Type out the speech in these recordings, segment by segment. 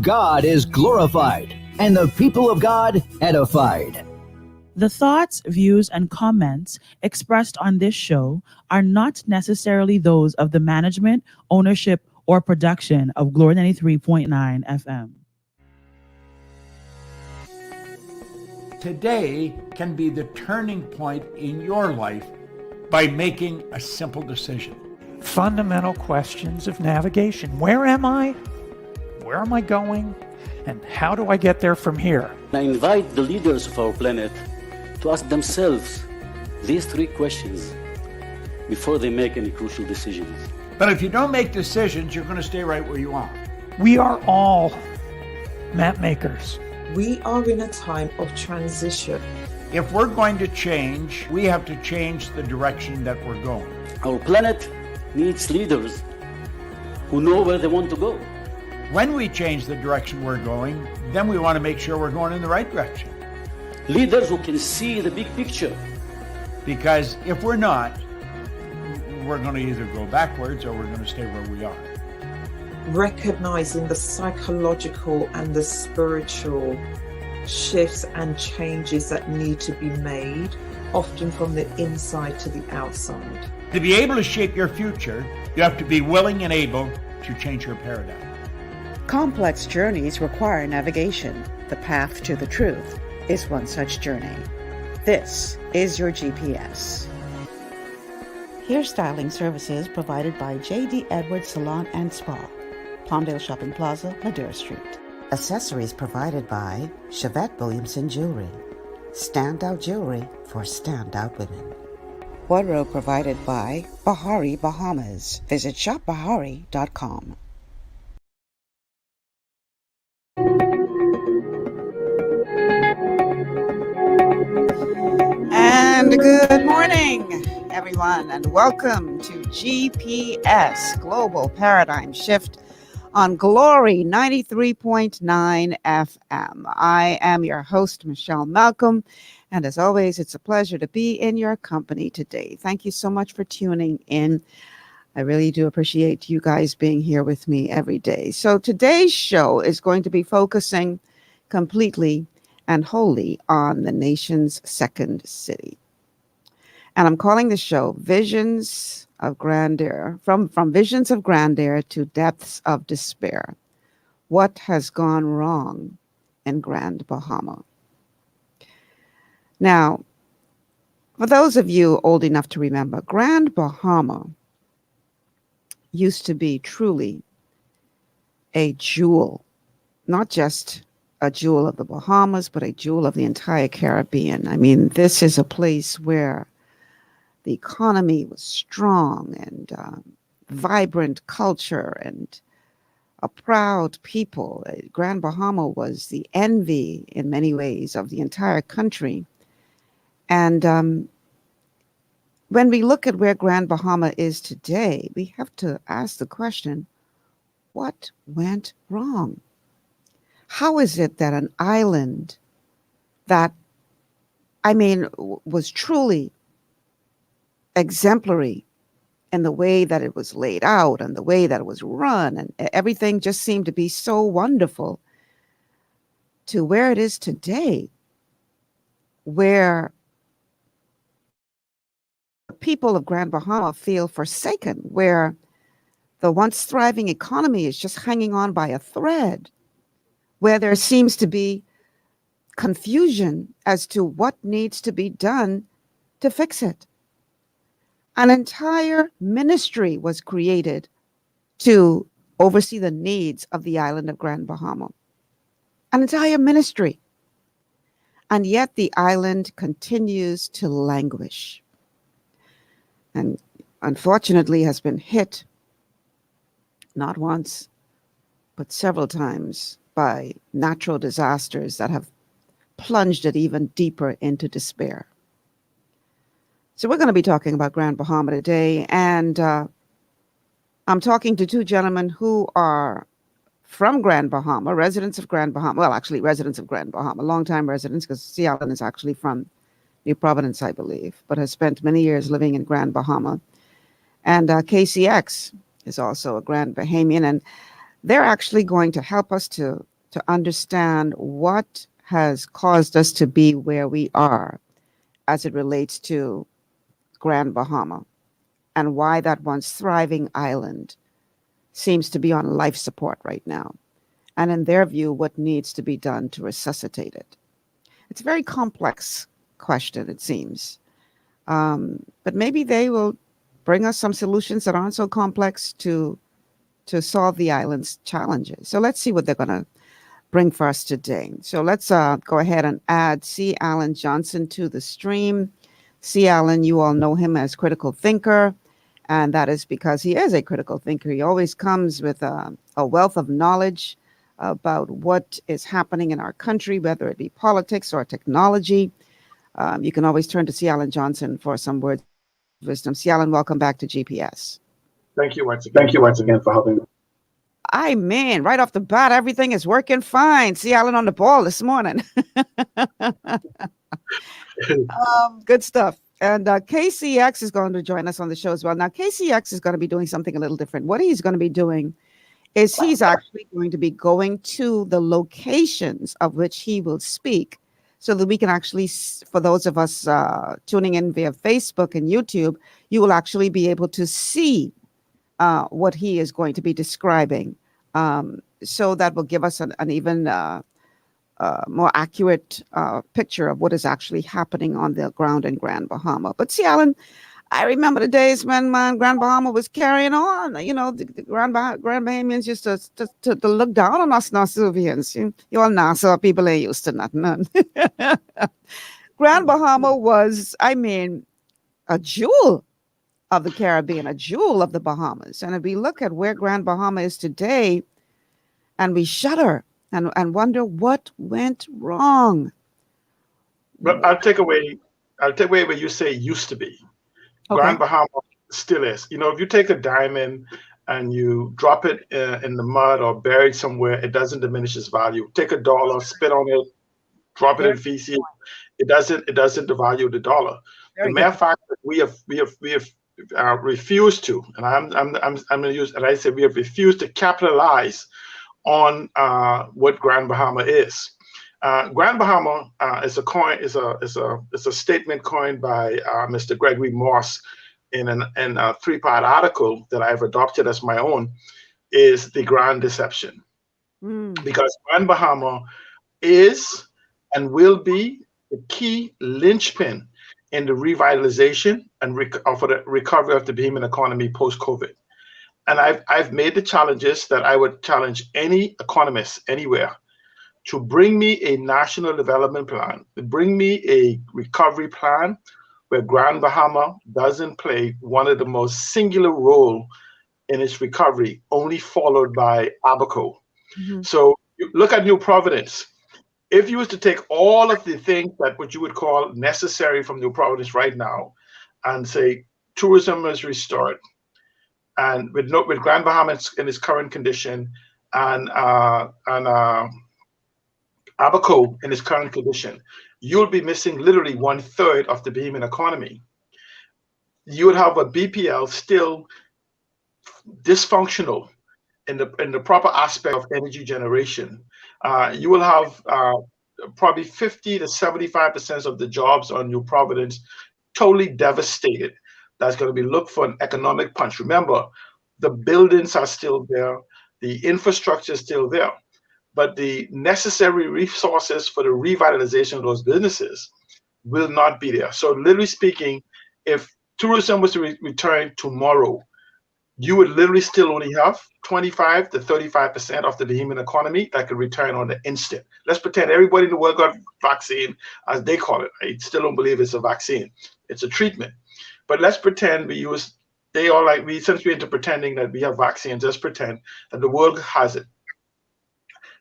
God is glorified, and the people of God edified. The thoughts, views, and comments expressed on this show are not necessarily those of the management, ownership, or production of Glory 93.9 FM. Today can be the turning point in your life by making a simple decision. Fundamental questions of navigation. Where am I? Where am I going? And how do I get there from here? I invite the leaders of our planet to ask themselves these three questions before they make any crucial decisions. But if you don't make decisions, you're going to stay right where you are. We are all map makers. We are in a time of transition. If we're going to change, we have to change the direction that we're going. Our planet needs leaders who know where they want to go. When we change the direction we're going, then we want to make sure we're going in the right direction. Leaders who can see the big picture. Because if we're not, we're going to either go backwards or we're going to stay where we are. Recognizing the psychological and the spiritual shifts and changes that need to be made, often from the inside to the outside. To be able to shape your future, you have to be willing and able to change your paradigm. Complex journeys require navigation. The path to the truth is one such journey. This is your GPS. Hairstyling services provided by J.D. Edwards Salon and Spa, Palmdale Shopping Plaza, Madera Street. Accessories provided by Chevette Williamson Jewelry. Standout jewelry for standout women. Wardrobe provided by Bahari Bahamas. Visit shopbahari.com. And good morning, everyone, and welcome to GPS Global Paradigm Shift on Glory 93.9 FM. I am your host, Michelle Malcolm, and as always, it's a pleasure to be in your company today. Thank you so much for tuning in. I really do appreciate you guys being here with me every day. So today's show is going to be focusing completely and wholly on the nation's second city. And I'm calling the show Visions of Grandeur, from Visions of Grandeur to Depths of Despair. What has gone wrong in Grand Bahama? Now, for those of you old enough to remember, Grand Bahama used to be truly a jewel, not just a jewel of the Bahamas, but a jewel of the entire Caribbean. I mean, this is a place where the economy was strong and vibrant culture and a proud people. Grand Bahama was the envy in many ways of the entire country. And when we look at where Grand Bahama is today, we have to ask the question, what went wrong? How is it that an island that, was truly exemplary in the way that it was laid out and the way that it was run, and everything just seemed to be so wonderful, to where it is today, where the people of Grand Bahama feel forsaken, where the once thriving economy is just hanging on by a thread, where there seems to be confusion as to what needs to be done to fix it. An entire ministry was created to oversee the needs of the island of Grand Bahama. An entire ministry. And yet the island continues to languish. And unfortunately has been hit, not once, but several times, by natural disasters that have plunged it even deeper into despair. So we're going to be talking about Grand Bahama today, and I'm talking to two gentlemen who are from Grand Bahama, residents of Grand Bahama, well, actually residents of Grand Bahama, longtime residents, because Sea Island is actually from New Providence, I believe, but has spent many years living in Grand Bahama. And KCX is also a Grand Bahamian, and they're actually going to help us to understand what has caused us to be where we are as it relates to Grand Bahama and why that once thriving island seems to be on life support right now. And in their view, what needs to be done to resuscitate it. It's a very complex question, it seems. But maybe they will bring us some solutions that aren't so complex to solve the island's challenges. So let's see what they're going to bring for us today. So let's go ahead and add C. Alan Johnson to the stream. C. Alan, you all know him as critical thinker, and that is because he is a critical thinker. He always comes with a wealth of knowledge about what is happening in our country, whether it be politics or technology. You can always turn to C. Alan Johnson for some words of wisdom. C. Alan, welcome back to GPS. Thank you once again for helping. I mean, right off the bat, everything is working fine. C. Alan on the ball this morning. Good stuff. And KCX is going to join us on the show as well. Now, KCX is going to be doing something a little different. What he's going to be doing is he's actually going to be going to the locations of which he will speak so that we can actually, for those of us tuning in via Facebook and YouTube, you will actually be able to see what he is going to be describing. So that will give us an even more accurate picture of what is actually happening on the ground in Grand Bahama. But see, Alan, I remember the days when Grand Bahama was carrying on. You know, the Grand Bahamians used to look down on us Nassauvians. You all Nassau people ain't used to nothing. Grand Bahama was, I mean, a jewel of the Caribbean, a jewel of the Bahamas. And if we look at where Grand Bahama is today, and we shudder and wonder what went wrong. But I'll take away what you say used to be. Okay. Grand Bahama still is. You know, if you take a diamond and you drop it in the mud or bury it somewhere, it doesn't diminish its value. Take a dollar, spit on it, drop it in feces. It doesn't devalue the dollar. The mere fact that we have refused to, and I'm going to use, and I say we have refused to capitalize on what Grand Bahama is. Grand Bahama is a statement coined by Mr. Gregory Moss in a three-part article that I've adopted as my own, is the Grand Deception. Because Grand Bahama is and will be the key linchpin in the revitalization and for the recovery of the Bahamian economy post-COVID. And I've made the challenges that I would challenge any economist anywhere to bring me a national development plan, to bring me a recovery plan where Grand Bahama doesn't play one of the most singular role in its recovery, only followed by Abaco. So you look at New Providence. If you was to take all of the things that what you would call necessary from New Providence right now and say tourism is restored, and with Grand Bahama in its current condition and Abaco in its current condition, you'll be missing literally 1/3 of the Bahamian economy. You would have a BPL still dysfunctional in the proper aspect of energy generation. You will have probably 50 to 75% of the jobs on New Providence totally devastated. That's going to be looked for an economic punch. Remember, the buildings are still there, the infrastructure is still there, but the necessary resources for the revitalization of those businesses will not be there. So literally speaking, if tourism was to return tomorrow, you would literally still only have 25 to 35% of the Bahamian economy that could return on the instant. Let's pretend everybody in the world got vaccine, as they call it. I still don't believe it's a vaccine. It's a treatment. But let's pretend since we're into pretending that we have vaccines, let's pretend that the world has it.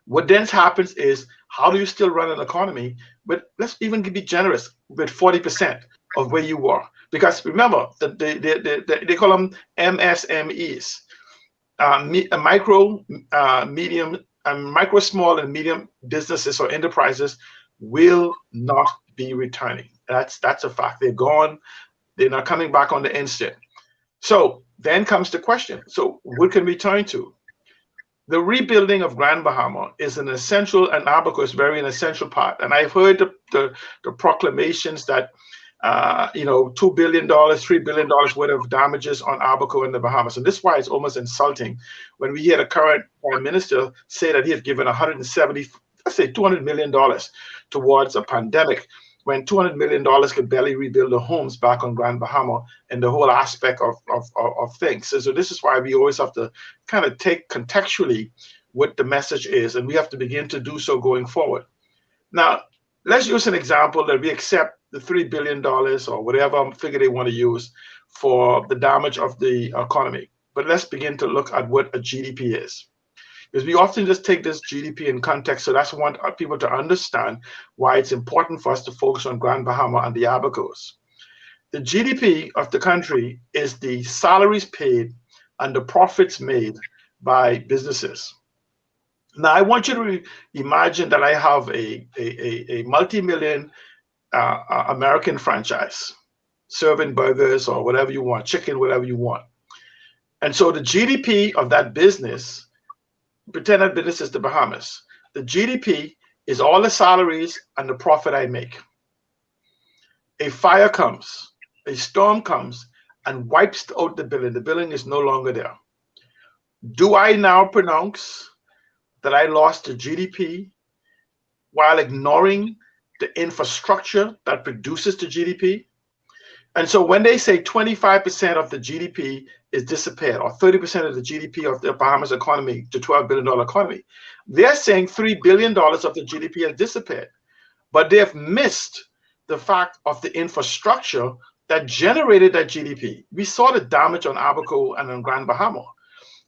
What then happens is, how do you still run an economy? But let's even be generous with 40% of where you are. Because remember, they call them MSMEs, micro, small, and medium businesses or enterprises will not be returning. That's a fact. They're gone. They're not coming back on the instant. So then comes the question. So what can we turn to? The rebuilding of Grand Bahama is an essential, and Abaco is very an essential part. And I've heard the proclamations that $2 billion, $3 billion worth of damages on Abaco in the Bahamas. And this is why it's almost insulting when we hear the current prime minister say that he has given $200 million towards a pandemic, when $200 million could barely rebuild the homes back on Grand Bahama and the whole aspect of things. So this is why we always have to kind of take contextually what the message is, and we have to begin to do so going forward. Now, let's use an example that we accept the $3 billion or whatever figure they want to use for the damage of the economy. But let's begin to look at what a GDP is. Because we often just take this GDP in context, so that's what I want people to understand why it's important for us to focus on Grand Bahama and the Abacos. The GDP of the country is the salaries paid and the profits made by businesses. Now, I want you to imagine that I have a multi-million American franchise serving burgers or whatever you want, chicken, whatever you want. And so the GDP of that business, pretend that business is the Bahamas. The GDP is all the salaries and the profit I make. A fire comes, a storm comes, and wipes out the billing. The billing is no longer there. Do I now pronounce that I lost the GDP while ignoring the infrastructure that produces the GDP? And so when they say 25% of the GDP is disappeared, or 30% of the GDP of the Bahamas economy, the $12 billion economy, they're saying $3 billion of the GDP has disappeared. But they have missed the fact of the infrastructure that generated that GDP. We saw the damage on Abaco and on Grand Bahama.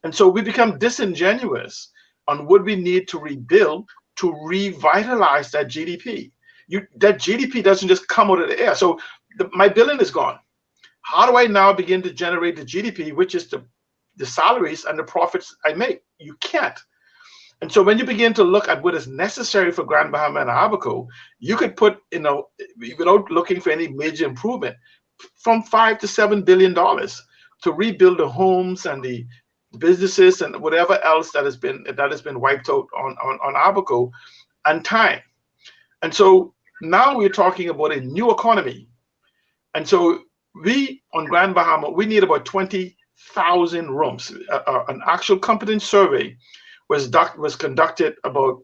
And so we become disingenuous on what we need to rebuild to revitalize that GDP. That GDP doesn't just come out of the air. So my billing is gone. How do I now begin to generate the GDP, which is the salaries and the profits I make? You can't. And so when you begin to look at what is necessary for Grand Bahama and Abaco, you could put, without looking for any major improvement, from $5 to $7 billion to rebuild the homes and the businesses and whatever else that has been wiped out on Abaco and time. And so now we're talking about a new economy. And so we, on Grand Bahama, we need about 20,000 rooms. An actual competence survey was conducted about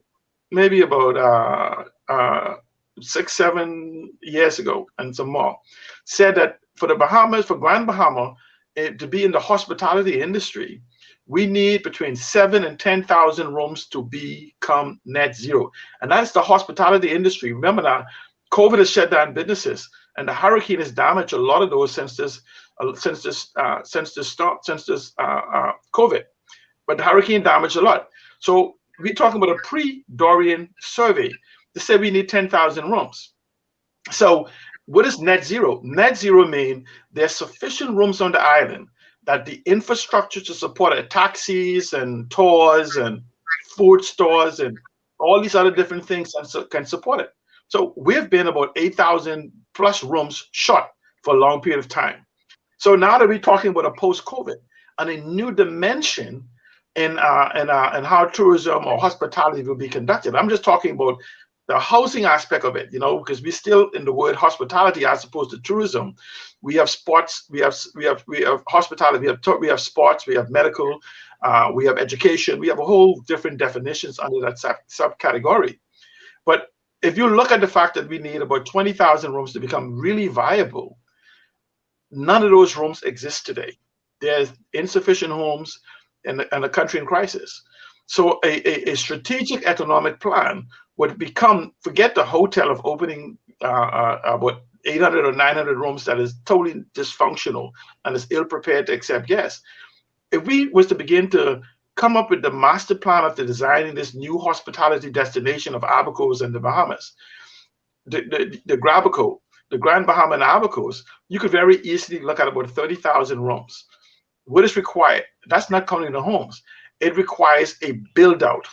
6-7 years ago and some more, said that for the Bahamas, for Grand Bahama, to be in the hospitality industry, we need between 7,000 and 10,000 rooms to become net zero. And that's the hospitality industry. Remember now, COVID has shut down businesses, and the hurricane has damaged a lot of those since this COVID. But the hurricane damaged a lot. So we're talking about a pre-Dorian survey that said we need 10,000 rooms. So what is net zero? Net zero means there's sufficient rooms on the island that the infrastructure to support it, taxis and tours and food stores and all these other different things can support it. So we've been about 8,000 plus rooms short for a long period of time. So now that we're talking about a post-COVID and a new dimension in how tourism or hospitality will be conducted, I'm just talking about the housing aspect of it, because we're still in the word hospitality as opposed to tourism. We have sports, we have hospitality, we have sports, we have medical, we have education, we have a whole different definitions under that subcategory. But if you look at the fact that we need about 20,000 rooms to become really viable, none of those rooms exist today. There's insufficient homes in a country in crisis. So a strategic economic plan would become, forget the hotel of opening about 800 or 900 rooms that is totally dysfunctional and is ill-prepared to accept guests. If we was to begin to come up with the master plan of the designing this new hospitality destination of Abacos and the Bahamas, the Grabaco, the Grand Bahama and Abacos, you could very easily look at about 30,000 rooms. What is required? That's not counting the homes. It requires a build-out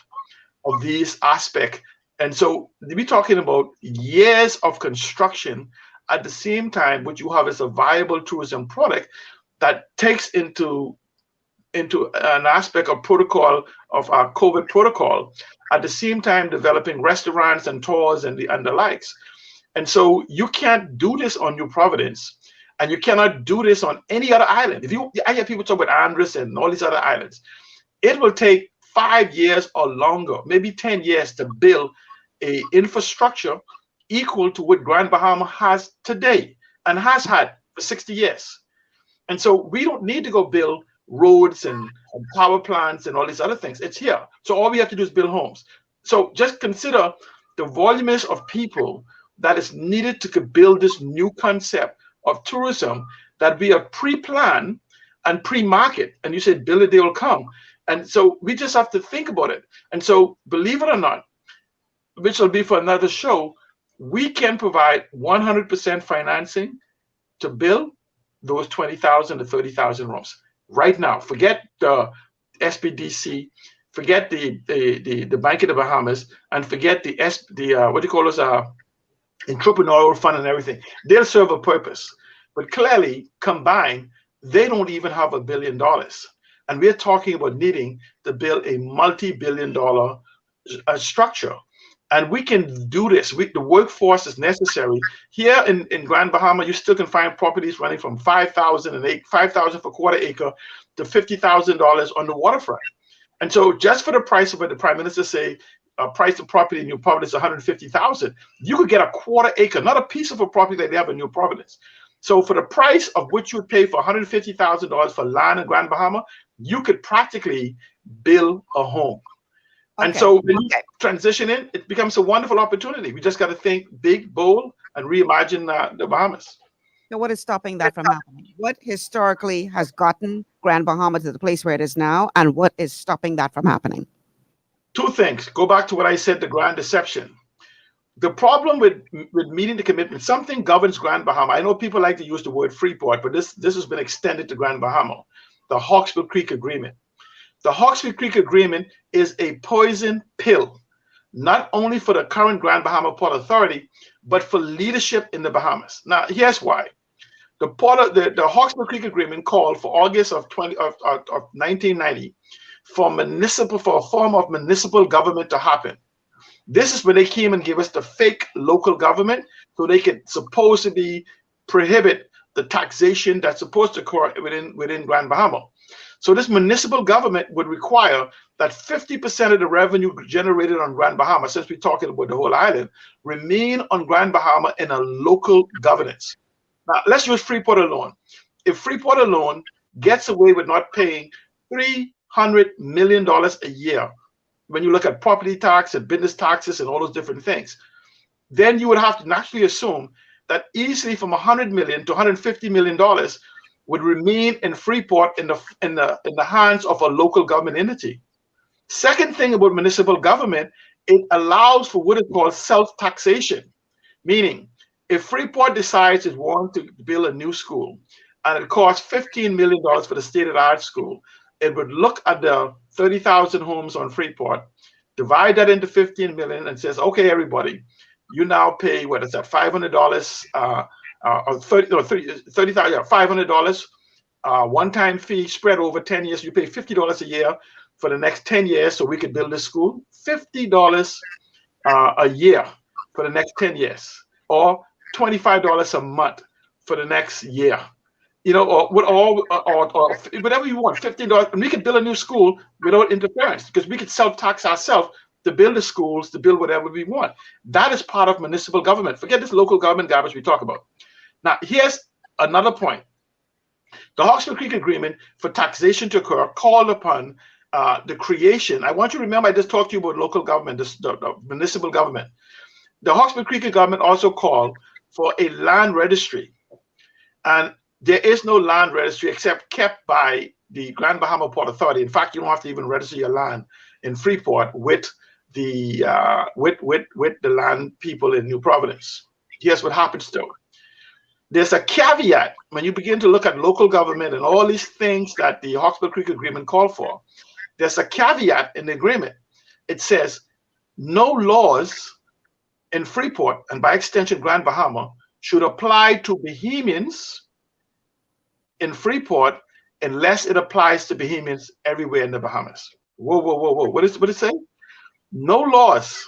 of these aspects. And so we're talking about years of construction. At the same time, what you have is a viable tourism product that takes into into an aspect of protocol of our COVID protocol, at the same time developing restaurants and tours and the likes. And so you can't do this on New Providence, and you cannot do this on any other island. I hear people talk about Andros and all these other islands. It will take 5 years or longer, maybe 10 years, to build a infrastructure equal to what Grand Bahama has today and has had for 60 years. And so we don't need to go build roads and power plants and all these other things. It's here. So all we have to do is build homes. So just consider the voluminous of people that is needed to build this new concept of tourism that we have pre-planned and pre-market. And you said, build it, they will come. And so we just have to think about it. And so, believe it or not, which will be for another show, we can provide 100% financing to build those 20,000 to 30,000 rooms right now. Forget the SBDC, forget the Bank of the Bahamas, and forget the what do you call those entrepreneurial fund and everything. They'll serve a purpose, but clearly combined, they don't even have $1 billion. And we're talking about needing to build a multi-billion-dollar structure. And we can do this. The workforce is necessary. Here in Grand Bahama, you still can find properties running from $5,000 for quarter acre to $50,000 on the waterfront. And so just for the price of it, the Prime Minister say, price of property in New Providence is $150,000. You could get a quarter acre, not a piece of a property that they have in New Providence. So for the price of what you would pay for $150,000 for land in Grand Bahama, you could practically build a home. Okay. And so when you transition in, it becomes a wonderful opportunity. We just got to think big, bold, and reimagine the Bahamas. So what is stopping that from happening? What historically has gotten Grand Bahama to the place where it is now, and what is stopping that from happening? Two things. Go back to what I said, the grand deception. The problem with meeting the commitment, something governs Grand Bahama. I know people like to use the word Freeport, but this has been extended to Grand Bahama, the Hawksbill Creek Agreement. The Hawksbill Creek Agreement is a poison pill, not only for the current Grand Bahama Port Authority, but for leadership in the Bahamas. Now, here's why. The Hawksbill Creek Agreement called for August of 1990 for a form of municipal government to happen. This is when they came and gave us the fake local government so they could supposedly prohibit the taxation that's supposed to occur within Grand Bahama. So this municipal government would require that 50% of the revenue generated on Grand Bahama, since we're talking about the whole island, remain on Grand Bahama in a local governance. Now, let's use Freeport alone. If Freeport alone gets away with not paying $300 million a year, when you look at property tax and business taxes and all those different things, then you would have to naturally assume that easily from $100 million to $150 million would remain in Freeport in the hands of a local government entity. Second thing about municipal government, it allows for what is called self-taxation, meaning if Freeport decides it wants to build a new school and it costs $15 million for the state-of-the-art school, it would look at the 30,000 homes on Freeport, divide that into 15 million and says, okay, everybody, you now pay, what is that, $500, or $30,000, $500, one-time fee spread over 10 years. You pay $50 a year for the next 10 years so we could build this school. $50 a year for the next 10 years, or $25 a month for the next year. You know, or whatever you want, $15, and we could build a new school without interference because we could self-tax ourselves to build the schools, to build whatever we want. That is part of municipal government. Forget this local government garbage we talk about. Now, here's another point. The Hawksbill Creek Agreement for taxation to occur called upon the creation. I want you to remember I just talked to you about local government, the municipal government. The Hawksbill Creek Agreement also called for a land registry. And there is no land registry except kept by the Grand Bahama Port Authority. In fact, you don't have to even register your land in Freeport with the land people in New Providence. Here's what happens though. There's a caveat when you begin to look at local government and all these things that the Hawksbill Creek Agreement called for. There's a caveat in the agreement. It says no laws in Freeport and by extension Grand Bahama should apply to Bahamians in Freeport unless it applies to Bahamians everywhere in the Bahamas. Whoa, whoa, whoa, whoa. What it say? No laws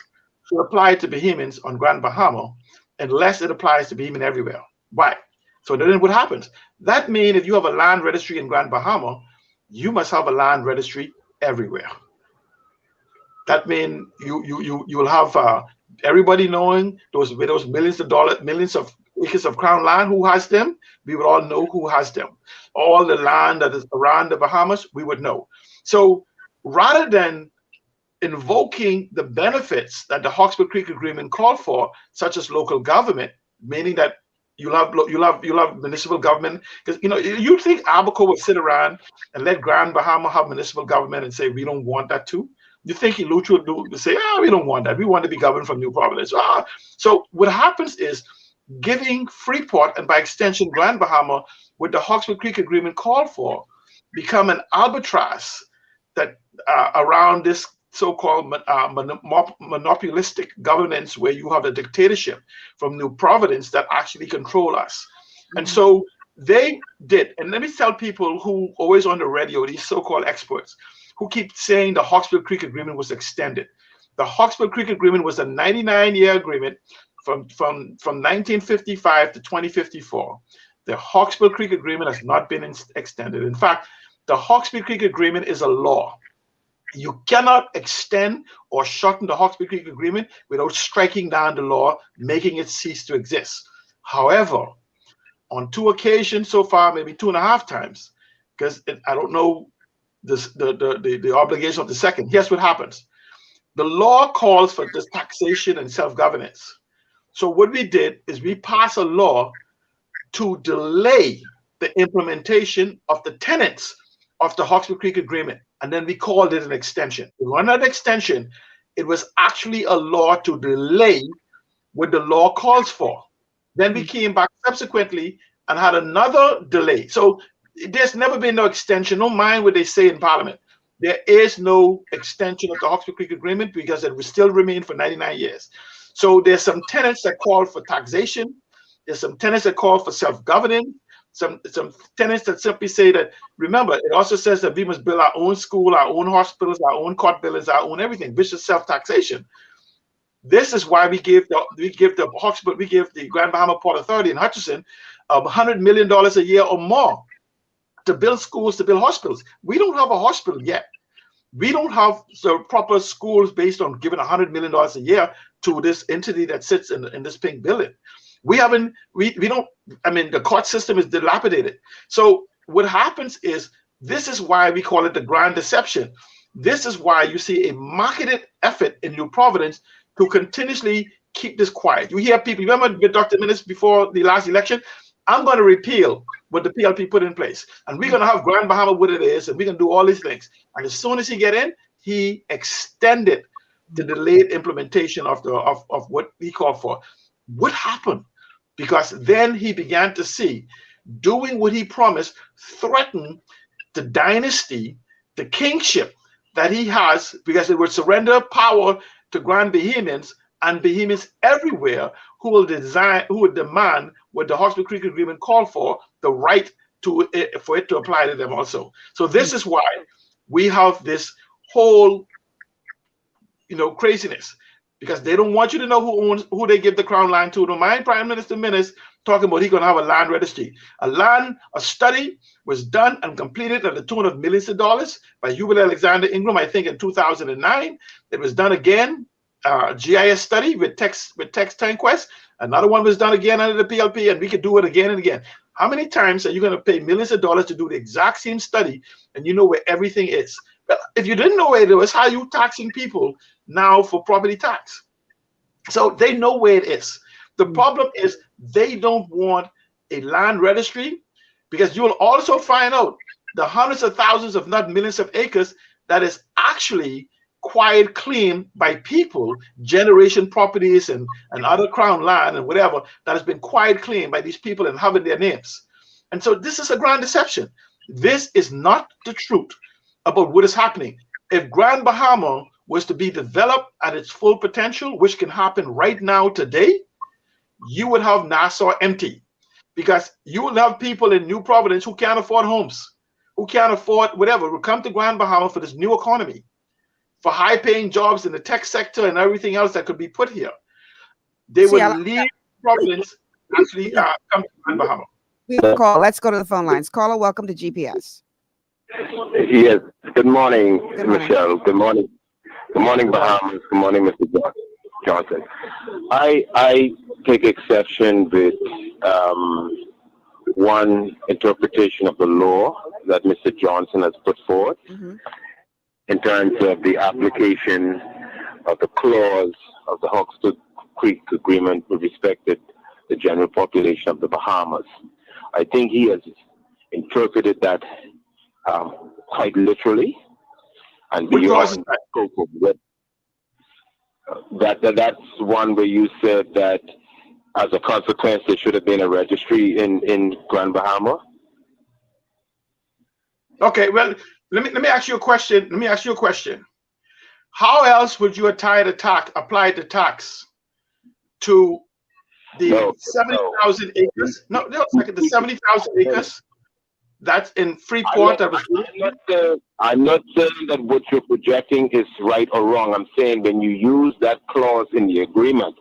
should apply to Bahamians on Grand Bahama unless it applies to Bahamian everywhere. Why? So then what happens? That means if you have a land registry in Grand Bahama, you must have a land registry everywhere. That means you will have everybody knowing those millions of acres of crown land, who has them. We would all know who has them. All the land that is around the Bahamas, we would know. So rather than invoking the benefits that the Hawkesbury Creek Agreement called for, such as local government, meaning that you love municipal government, because you think Abaco would sit around and let Grand Bahama have municipal government and say we don't want that too? You think Lucha would do say, we don't want that. We want to be governed from New Providence. So what happens is giving Freeport and by extension Grand Bahama, what the Hawkesbury Creek Agreement called for, become an albatross that around this so-called monopolistic governance where you have a dictatorship from New Providence that actually control us. And so they did. And let me tell people who always on the radio, these so-called experts, who keep saying the Hawkesbury Creek Agreement was extended. The Hawkesbury Creek Agreement was a 99-year agreement from 1955 to 2054. The Hawkesbury Creek Agreement has not been extended. In fact, the Hawkesbury Creek Agreement is a law. You cannot extend or shorten the Hawkesbury Creek Agreement without striking down the law, making it cease to exist. However, on 2 occasions so far, maybe 2.5 times, because I don't know the obligation of the second. Here's what happens. The law calls for this taxation and self-governance. So what we did is we passed a law to delay the implementation of the tenets of the Hawkesbury Creek Agreement, and then we called it an extension. It was not an extension. It was actually a law to delay what the law calls for. Then we came back subsequently and had another delay. So there's never been no extension. Don't mind what they say in Parliament. There is no extension of the Hawkesbury Creek Agreement because it will still remain for 99 years. So there's some tenets that call for taxation. There's some tenets that call for self-governing. Some tenets that simply say that, remember, it also says that we must build our own school, our own hospitals, our own court buildings, our own everything, which is self-taxation. This is why we give the Grand Bahama Port Authority in Hutchinson $100 million a year or more to build schools, to build hospitals. We don't have a hospital yet. We don't have the proper schools based on giving $100 million a year to this entity that sits in this pink building. We don't, the court system is dilapidated. So what happens is, this is why we call it the grand deception. This is why you see a marketed effort in New Providence to continuously keep this quiet. You hear people, remember with Dr. Minutes before the last election, I'm going to repeal what the PLP put in place. And we're going to have Grand Bahama what it is, and we can do all these things. And as soon as he get in, he extended the delayed implementation of what he called for. What happened? Because then he began to see doing what he promised threaten the dynasty, the kingship that he has, because it would surrender power to Grand Bahamians and Bahamians everywhere who will demand what the Hawkesbury Creek Agreement called for, the right for it to apply to them also. So this is why we have this whole craziness, because they don't want you to know who they give the crown land to. Don't mind Prime Minister Minnis talking about he's going to have a land registry. A study was done and completed at the tune of millions of dollars by Hubert Alexander Ingram, I think in 2009. It was done again, GIS study with text Tanquest. Another one was done again under the PLP, and we could do it again and again. How many times are you going to pay millions of dollars to do the exact same study and you know where everything is? But if you didn't know where it is, how are you taxing people now for property tax? So they know where it is. The problem is they don't want a land registry, because you will also find out the hundreds of thousands, if not millions of acres that is actually quiet claim by people, generation properties and other crown land and whatever, that has been quiet claim by these people and having their names. And so this is a grand deception. This is not the truth about what is happening. If Grand Bahama was to be developed at its full potential, which can happen right now today, you would have Nassau empty, because you will have people in New Providence who can't afford homes. who can't afford whatever will come to Grand Bahama for this new economy, for high-paying jobs in the tech sector and everything else that could be put here. They would leave Providence, actually come to Grand Bahama. Let's go to the phone lines. Caller, welcome to GPS. Yes. Good morning, Michelle. Good morning. Good morning, Bahamas. Good morning, Mr. Johnson. I take exception with one interpretation of the law that Mr. Johnson has put forth in terms of the application of the clause of the Hawkswood Creek Agreement with respect to the general population of the Bahamas. I think he has interpreted that quite literally and beyond the scope of what that's one where you said that as a consequence there should have been a registry in Grand Bahama. Okay, well, let me ask you a question. How else would you apply the tax to the 70,000 acres? No, the 70,000 acres that's in Freeport. I'm not saying that what you're projecting is right or wrong. I'm saying when you use that clause in the agreement,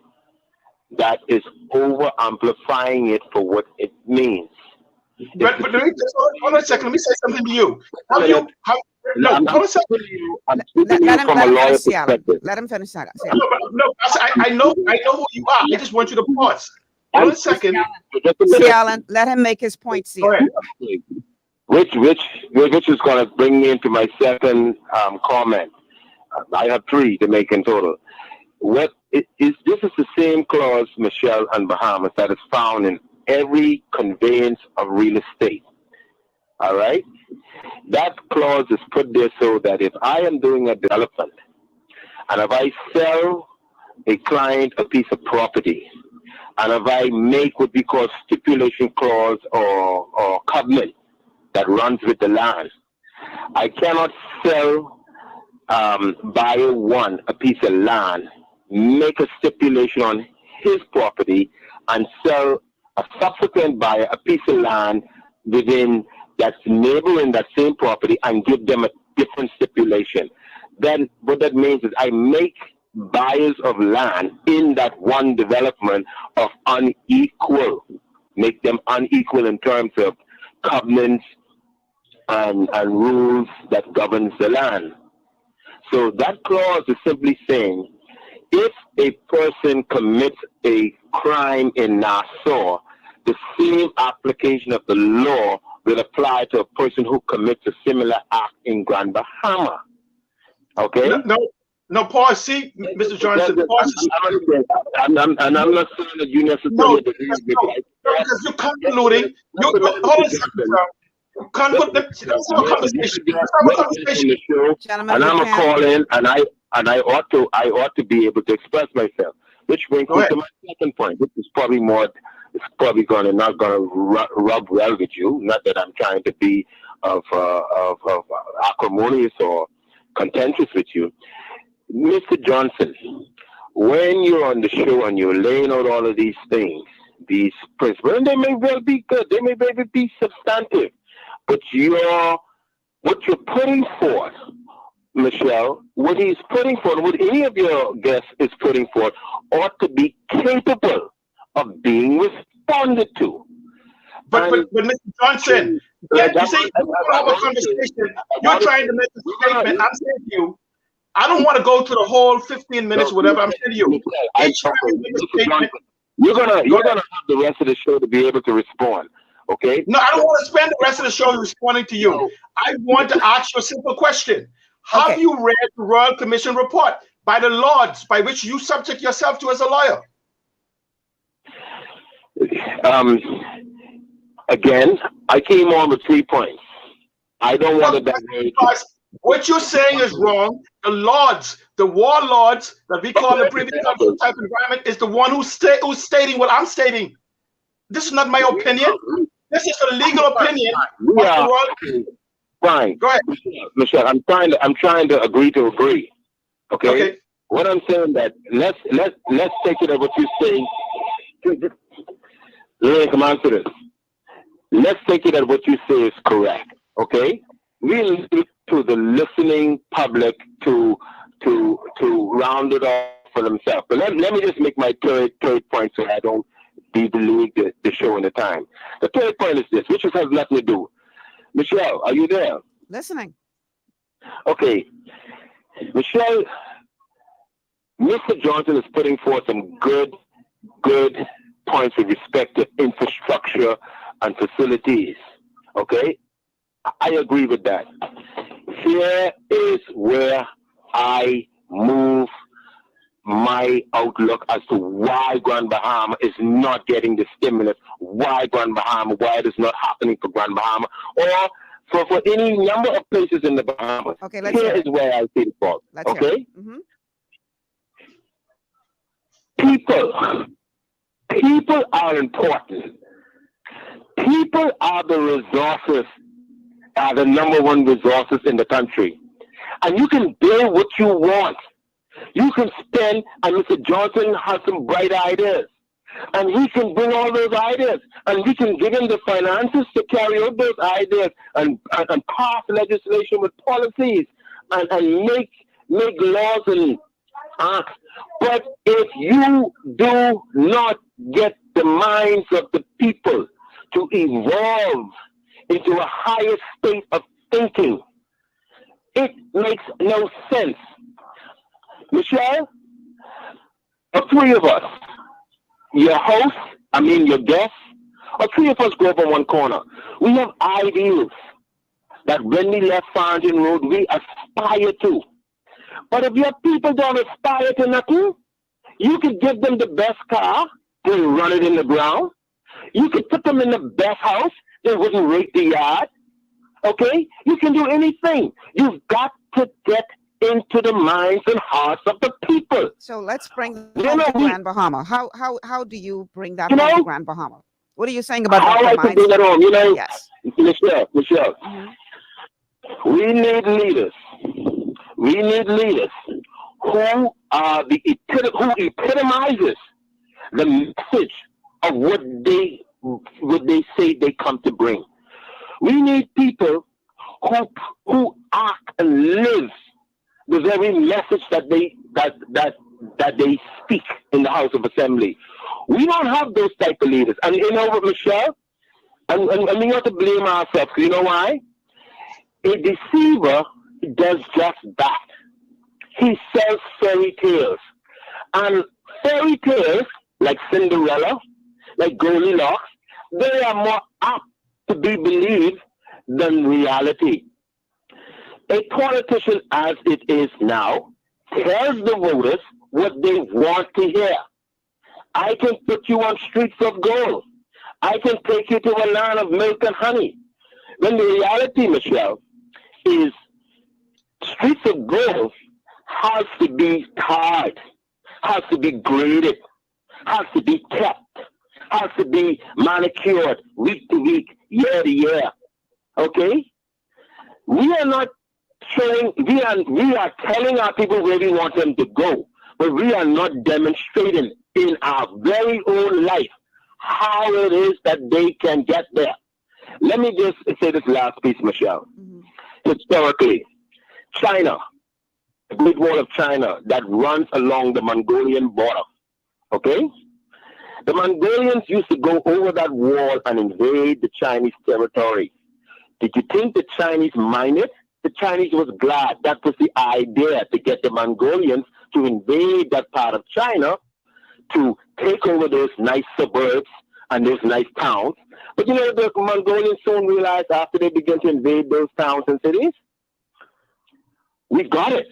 that is over amplifying it for what it means. But let me hold on a second. Let me say something to you. Hold on a second. I'm speaking from a lawyer perspective. Let him finish that. No, I know who you are. I just want you to pause. Hold on a second. See, Alan, let him make his point. See, which is going to bring me into my second comment. I have three to make in total. This is the same clause, Michelle and Bahamas, that is found in every conveyance of real estate. All right? That clause is put there so that if I am doing a development and if I sell a client a piece of property and if I make what we call stipulation clause or covenant that runs with the land, I cannot sell buyer one a piece of land, make a stipulation on his property, and sell a subsequent buyer a piece of land within that's neighboring that same property and give them a different stipulation. Then what that means is I make buyers of land in that one development of unequal, make them unequal in terms of covenants and rules that governs the land. So that clause is simply saying if a person commits a crime in Nassau, the same application of the law will apply to a person who commits a similar act in Grand Bahama. Okay? No, pause. See, Mr. Johnson, pause. I'm not saying that you necessarily agree with me. No, because you're convoluting. Hold on a second, sir. Conversation. And I'm a call in, and I ought to be able to express myself. Which brings me to my second point, which is probably not gonna rub well with you. Not that I'm trying to be of acrimonious or contentious with you, Mr. Johnson. When you're on the show and you're laying out all of these things, these principles, and they may well be good, they may well be substantive, but what you're putting forth, Michelle, what he's putting forth, what any of your guests is putting forth, ought to be capable of being responded to. But Mr. Johnson, you say you have a conversation. You're trying to make a statement. I'm saying to you, I don't want to go to the whole 15 minutes, whatever. I'm saying to you, each time you make a statement, you're gonna have the rest of the show to be able to respond. Okay? No, I don't want to spend the rest of the show responding to you. I want to ask you a simple question. Have you read the Royal Commission report by the Lords, by which you subject yourself to as a lawyer? Again, I came on with 3 points. I don't want to diverge. What you're saying is wrong. The Lords, the warlords that we call the Privy Council type environment, is the one who's stating what I'm stating. This is not my opinion. This is a legal opinion. Fine. Go ahead, Michelle. I'm trying to agree to agree. Okay. What I'm saying that let's take it at what you're saying. Lily, come on to this. Let's take it at what you say is correct. Okay, we leave it to the listening public to round it off for themselves. But let me just make my third point so I don't deviate the show in the time. The third point is this, which has nothing to do. Michelle, are you there? Listening. Okay, Michelle, Mr. Johnson is putting forth some good points with respect to infrastructure and facilities. Okay, I agree with that. Here is where I move my outlook as to why Grand Bahama is not getting the stimulus, why Grand Bahama, why it is not happening for Grand Bahama, or for any number of places in the Bahamas. Okay, let's Here hear is it. where I see the fault. Let's hear Okay? it. Mm-hmm. People are important. People are the resources, are the number one resources in the country. And you can build what you want. You can spend, and Mr. Johnson has some bright ideas. And he can bring all those ideas. And we can give him the finances to carry out those ideas and pass legislation with policies and make laws and acts. But if you do not get the minds of the people to evolve into a higher state of thinking, it makes no sense. Michelle, the three of us, your host, your guests, or three of us go up on one corner. We have ideals that when we left Farrington Road, we aspire to. But if your people don't aspire to nothing, you could give them the best car, they'll run it in the ground. You could put them in the best house, they wouldn't rake the yard. Okay? You can do anything. You've got to get into the minds and hearts of the people. So let's bring that home to Grand Bahama. How do you bring that home to Grand Bahama? What are you saying about how I can bring it home? Yes. Michelle, Mm-hmm. we need leaders. We need leaders who are who epitomizes the message of what they say they come to bring. We need people who act and live the very message that they speak in the House of Assembly. We don't have those type of leaders. And you know what, Michelle? And we have to blame ourselves. You know why? A deceiver does just that. He sells fairy tales. And fairy tales, like Cinderella, like Goldilocks, they are more apt to be believed than reality. A politician, as it is now, tells the voters what they want to hear. I can put you on streets of gold. I can take you to a land of milk and honey. When the reality, Michelle, is streets of gold has to be tarred, has to be graded, has to be kept, has to be manicured week to week, year to year. Okay? We are not showing, we are telling our people where we want them to go, but we are not demonstrating in our very own life how it is that they can get there. Let me just say this last piece, Michelle. Mm-hmm. Historically, China, the Great Wall of China that runs along the Mongolian border, okay? The Mongolians used to go over that wall and invade the Chinese territory. Did you think the Chinese minded? The Chinese was glad. That was the idea, to get the Mongolians to invade that part of China, to take over those nice suburbs and those nice towns. But you know, the Mongolians soon realized after they began to invade those towns and cities, we got it.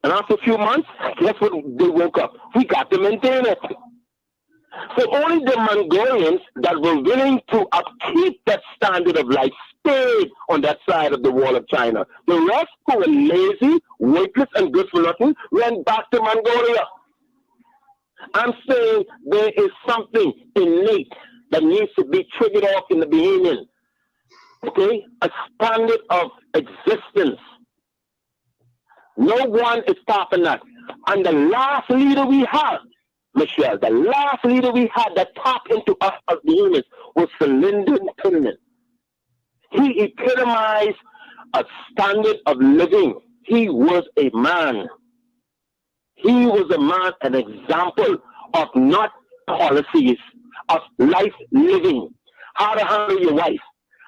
And after a few months, guess what? They woke up. We got to maintain it. So only the Mongolians that were willing to upkeep that standard of life stayed on that side of the wall of China. The rest, who were lazy, worthless, and good for nothing, went back to Mongolia. I'm saying there is something innate that needs to be triggered off in the beginning. Okay? A standard of existence. No one is stopping that. And the last leader we had, Michelle, the last leader we had that tapped into us as the humans was Sir Lyndon Tillman. He epitomized a standard of living. He was a man. He was a man, an example of not policies, of life living. How to handle your wife,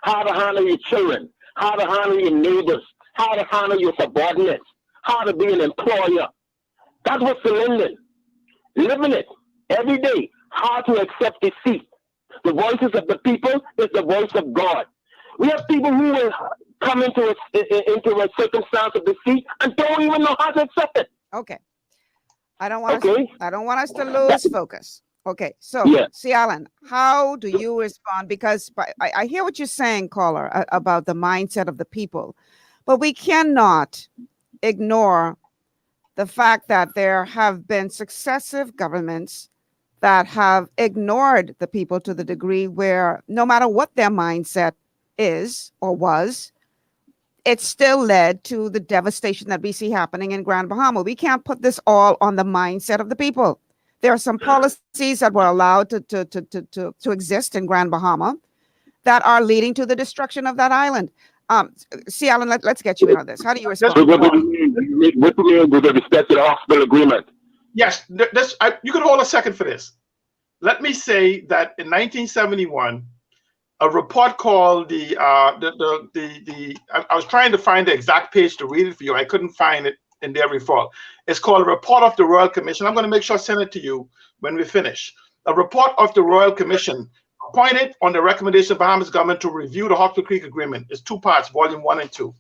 how to handle your children, how to handle your neighbors, how to handle your subordinates, how to be an employer. That was Sir Lyndon. Living it every day. How to accept defeat. The voices of the people is the voice of God. We have people who will come into a circumstance of defeat and don't even know how to accept it. Okay. I don't want us to lose focus. Okay. So, see, Alan, how do you respond? Because I hear what you're saying, caller, about the mindset of the people, but we cannot ignore the fact that there have been successive governments that have ignored the people to the degree where no matter what their mindset is or was, it still led to the devastation that we see happening in Grand Bahama. We can't put this all on the mindset of the people. There are some policies that were allowed to exist in Grand Bahama that are leading to the destruction of that island. See, Alan, let's get you in on this. How do you respond? What do you mean with respect to the hospital agreement? Yes, you can hold a second for this. Let me say that in 1971, a report called I was trying to find the exact page to read it for you. I couldn't find it in there before. It's called a report of the Royal Commission. I'm going to make sure I send it to you when we finish. A report of the Royal Commission appointed on the recommendation of Bahamas government to review the Hawksbill Creek Agreement. It's 2 parts, volume 1 and 2.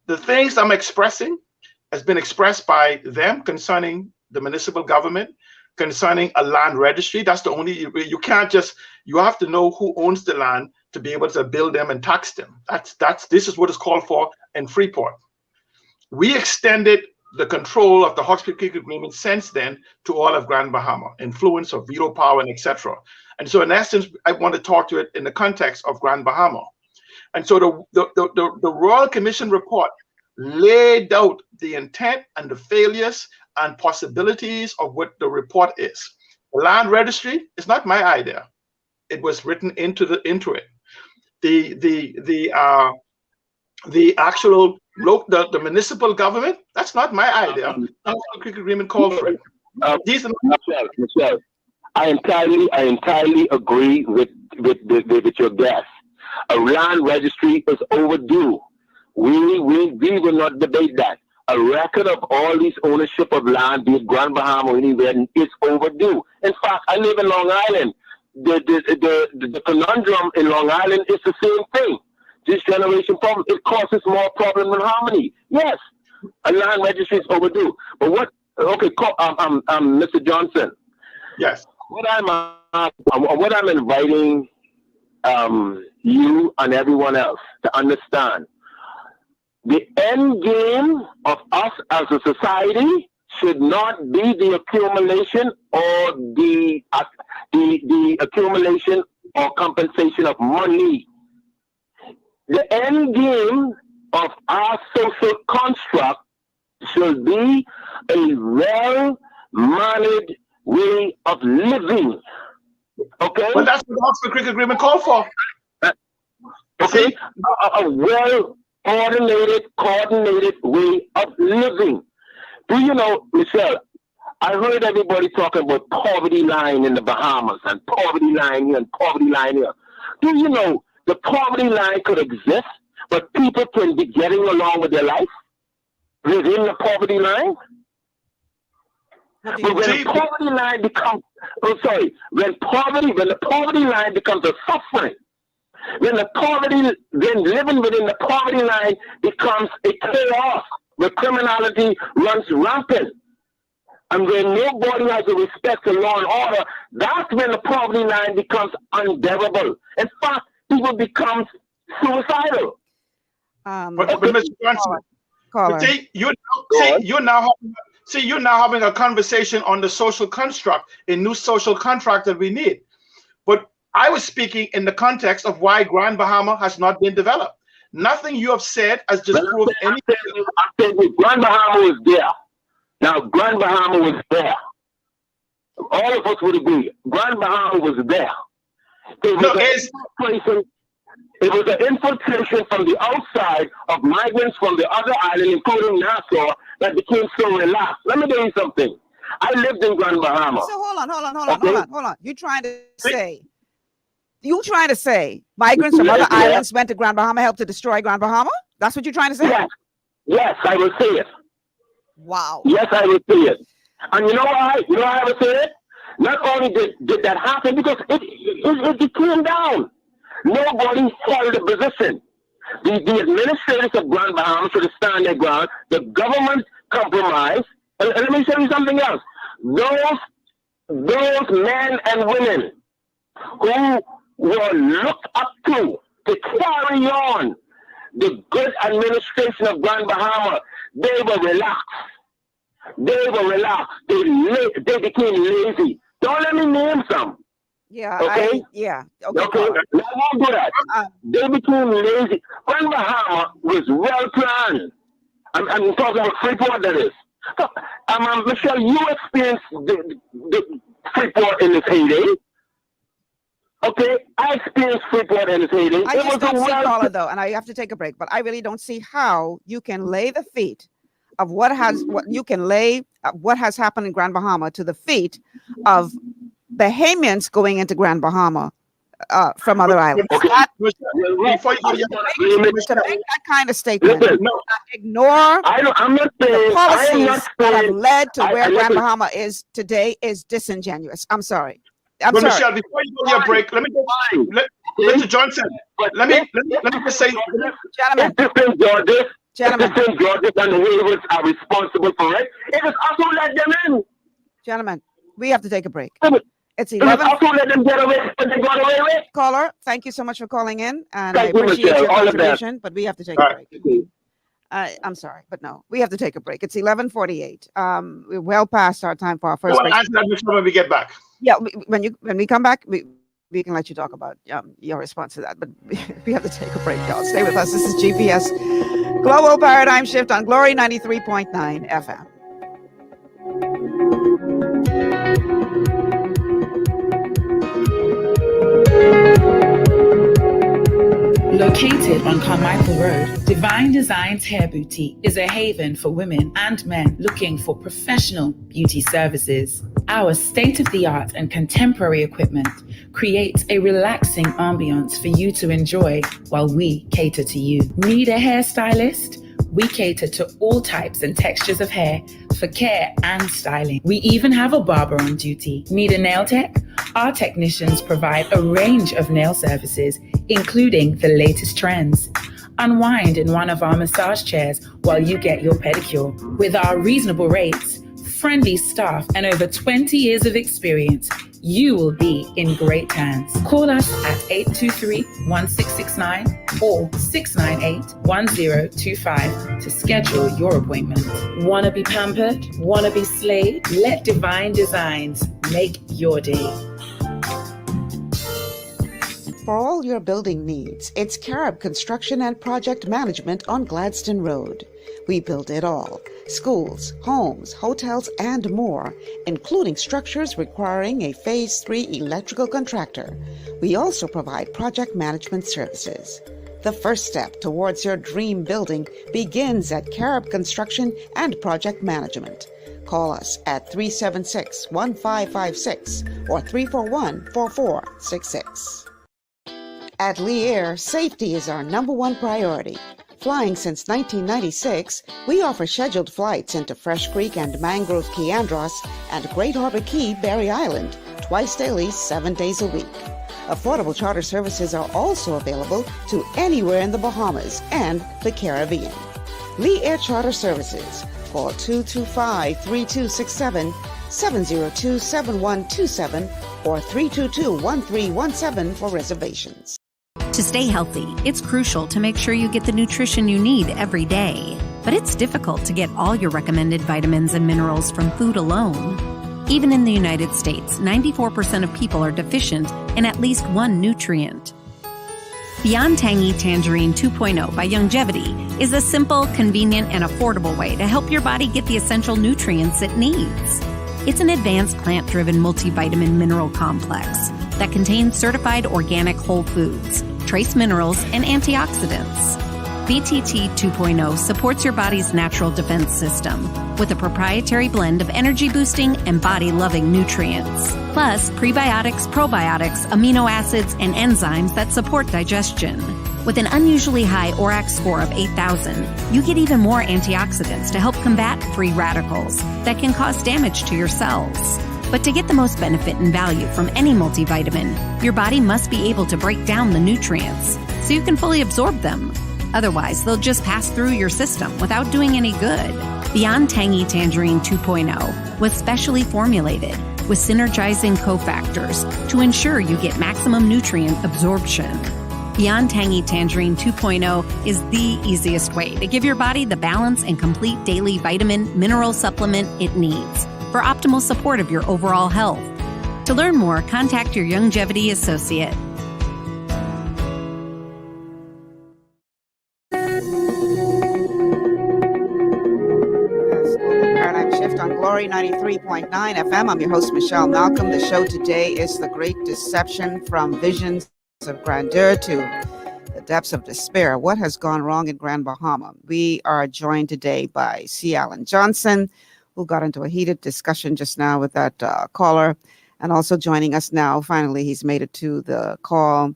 The things I'm expressing has been expressed by them concerning the municipal government, concerning a land registry. That's the only, you can't just, you have to know who owns the land to be able to build them and tax them. This is what is called for in Freeport. We extended the control of the Hawksbill Creek Agreement since then to all of Grand Bahama, influence of veto power and etc. And so in essence, I want to talk to it in the context of Grand Bahama. And so the Royal Commission report laid out the intent and the failures and possibilities of what the report is. The land registry is not my idea. It was written into it. The actual the municipal government, that's not my idea. The Creek Agreement called for it. Michelle, I entirely agree with your guess. A land registry is overdue. We will not debate that. A record of all these ownership of land, be it Grand Bahama or anywhere, is overdue. In fact, I live in Long Island. The conundrum in Long Island is the same thing. This generation problem, it causes more problem than harmony. Yes, a land registry is overdue. But what? Okay, Mr. Johnson. Yes. What I'm inviting you and everyone else to understand. The end game of us as a society should not be the accumulation or the accumulation or compensation of money. The end game of our social construct should be a well-managed way of living. Okay? Well, that's what the Hawksbill Creek Agreement called for. Okay? A coordinated way of living. Do you know, Michelle, I heard everybody talking about poverty line in the Bahamas and poverty line here and poverty line here. Do you know the poverty line could exist, but people can be getting along with their life within the poverty line? But when the poverty line becomes, when the poverty line becomes a suffering, when living within the poverty line becomes a chaos, where criminality runs rampant, and when nobody has a respect for law and order, that's when the poverty line becomes unbearable. In fact, people become suicidal. But Mr. Johnson, you're now having a conversation on the social construct, a new social contract that we need. But I was speaking in the context of why Grand Bahama has not been developed. Nothing you have said has disproved anything. I'm saying Grand Bahama was there. Now, Grand Bahama was there. All of us would agree. Grand Bahama was there. It was an infiltration from the outside of migrants from the other island, including Nassau, that became so relaxed. Let me tell you something. I lived in Grand Bahama. So hold on. You trying to say migrants from other islands went to Grand Bahama, helped to destroy Grand Bahama? That's what you're trying to say? Yes, I will say it. Wow. Yes, I will say it. And you know why? You know why I will say it? Not only did that happen, because it came down. Nobody held a position. The administrators of Grand Bahama should stand their ground. The government compromised. And let me tell you something else. Those men and women who were looked up to carry on the good administration of Grand Bahama, they were relaxed. They became lazy. Don't let me name some. Yeah. Okay. Okay. I won't do that. They became lazy. Grand Bahama was well planned. I'm talking about Freeport, that is. So, Michelle, you experienced the Freeport in its heyday. Okay, I experienced Freeport in its heyday. I just don't see, caller, though, and I have to take a break, but I really don't see how you can lay the feet of what has happened in Grand Bahama to the feet of Bahamians going into Grand Bahama from other islands. Okay. To make that kind of statement, ignore I'm not saying, the policies that have led to where Grand listen. Bahama is today is disingenuous. I'm sorry. Michelle, before you go to your break, let me Mr. Johnson. Let me just say, gentlemen, Georgia and the waivers are responsible for it. It is us who let them in. Gentlemen, we have to take a break. It's It is us 11. who let them get away. They got away with. Caller, thank you so much for calling in, and Thank I you, appreciate Michelle. your All the contribution. But we have to take a All break. I'm sorry, but no, we have to take a break. It's 11:48. We're well past our time for our first break. answer that, Michelle, when we get back. Yeah, when we come back, we can let you talk about your response to that. But we have to take a break, y'all. Stay with us. This is GPS Global Paradigm Shift on Glory 93.9 FM. Located on Carmichael Road, Divine Designs Hair Boutique is a haven for women and men looking for professional beauty services. Our state-of-the-art and contemporary equipment creates a relaxing ambiance for you to enjoy while we cater to you. Need a hairstylist? We cater to all types and textures of hair for care and styling. We even have a barber on duty. Need a nail tech? Our technicians provide a range of nail services, including the latest trends. Unwind in one of our massage chairs while you get your pedicure. With our reasonable rates, friendly staff, and over 20 years of experience, you will be in great hands. Call us at 823-1669 or 698-1025 to schedule your appointment. Wanna be pampered? Wanna be slayed? Let Divine Designs make your day. For all your building needs, it's Carib Construction and Project Management on Gladstone Road. We build it all. Schools, homes, hotels, and more, including structures requiring a Phase 3 electrical contractor. We also provide project management services. The first step towards your dream building begins at Carib Construction and Project Management. Call us at 376-1556 or 341-4466. At Lee Air, safety is our #1 priority. Flying since 1996, we offer scheduled flights into Fresh Creek and Mangrove Key Andros and Great Harbor Key, Berry Island, twice daily, 7 days a week. Affordable charter services are also available to anywhere in the Bahamas and the Caribbean. Lee Air Charter Services. Call 225-3267, 702-7127, or 322-1317 for reservations. To stay healthy, it's crucial to make sure you get the nutrition you need every day. But it's difficult to get all your recommended vitamins and minerals from food alone. Even in the United States, 94% of people are deficient in at least one nutrient. Beyond Tangy Tangerine 2.0 by Longevity is a simple, convenient, and affordable way to help your body get the essential nutrients it needs. It's an advanced plant-driven multivitamin mineral complex that contains certified organic whole foods, trace minerals, and antioxidants. BTT 2.0 supports your body's natural defense system with a proprietary blend of energy-boosting and body-loving nutrients, plus prebiotics, probiotics, amino acids, and enzymes that support digestion. With an unusually high ORAC score of 8,000, you get even more antioxidants to help combat free radicals that can cause damage to your cells. But to get the most benefit and value from any multivitamin, your body must be able to break down the nutrients so you can fully absorb them. Otherwise, they'll just pass through your system without doing any good. Beyond Tangy Tangerine 2.0 was specially formulated with synergizing cofactors to ensure you get maximum nutrient absorption. Beyond Tangy Tangerine 2.0 is the easiest way to give your body the balance and complete daily vitamin mineral supplement it needs for optimal support of your overall health. To learn more, contact your Longevity associate. Paradigm Shift on Glory 93.9 FM. I'm your host, Michelle Malcolm. The show today is The Great Deception, from visions of grandeur to the depths of despair. What has gone wrong in Grand Bahama? We are joined today by C. Alan Johnson, who got into a heated discussion just now with that caller. And also joining us now, finally, he's made it to the call,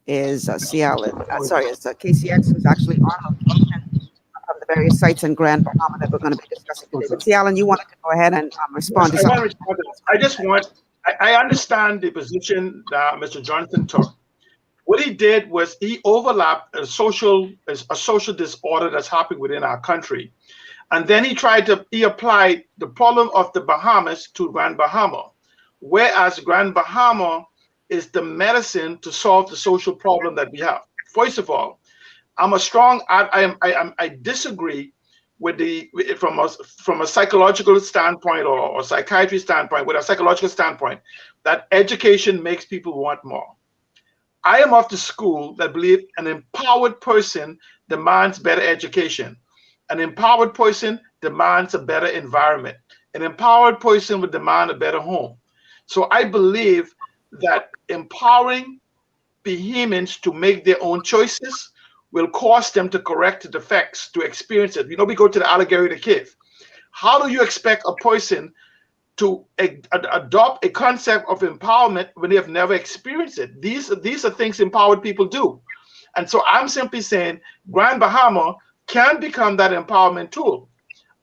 is C. Alan, it's KCX, who's actually on location from the various sites in Grand Bahama that we're going to be discussing today. But C. Alan, you wanted to go ahead and respond to something. I understand the position that Mr. Johnson took. What he did was he overlapped a social disorder that's happening within our country. And then he applied the problem of the Bahamas to Grand Bahama, whereas Grand Bahama is the medicine to solve the social problem that we have. First of all, I disagree with from a psychological standpoint or psychiatry standpoint, with a psychological standpoint, that education makes people want more. I am of the school that believe an empowered person demands better education. An empowered person demands a better environment. An empowered person would demand a better home. So I believe that empowering Bahamians to make their own choices will cause them to correct the defects, to experience it. We go to the Allegory of the Cave. How do you expect a person to adopt a concept of empowerment when they have never experienced it? These are things empowered people do. And so I'm simply saying Grand Bahama can become that empowerment tool.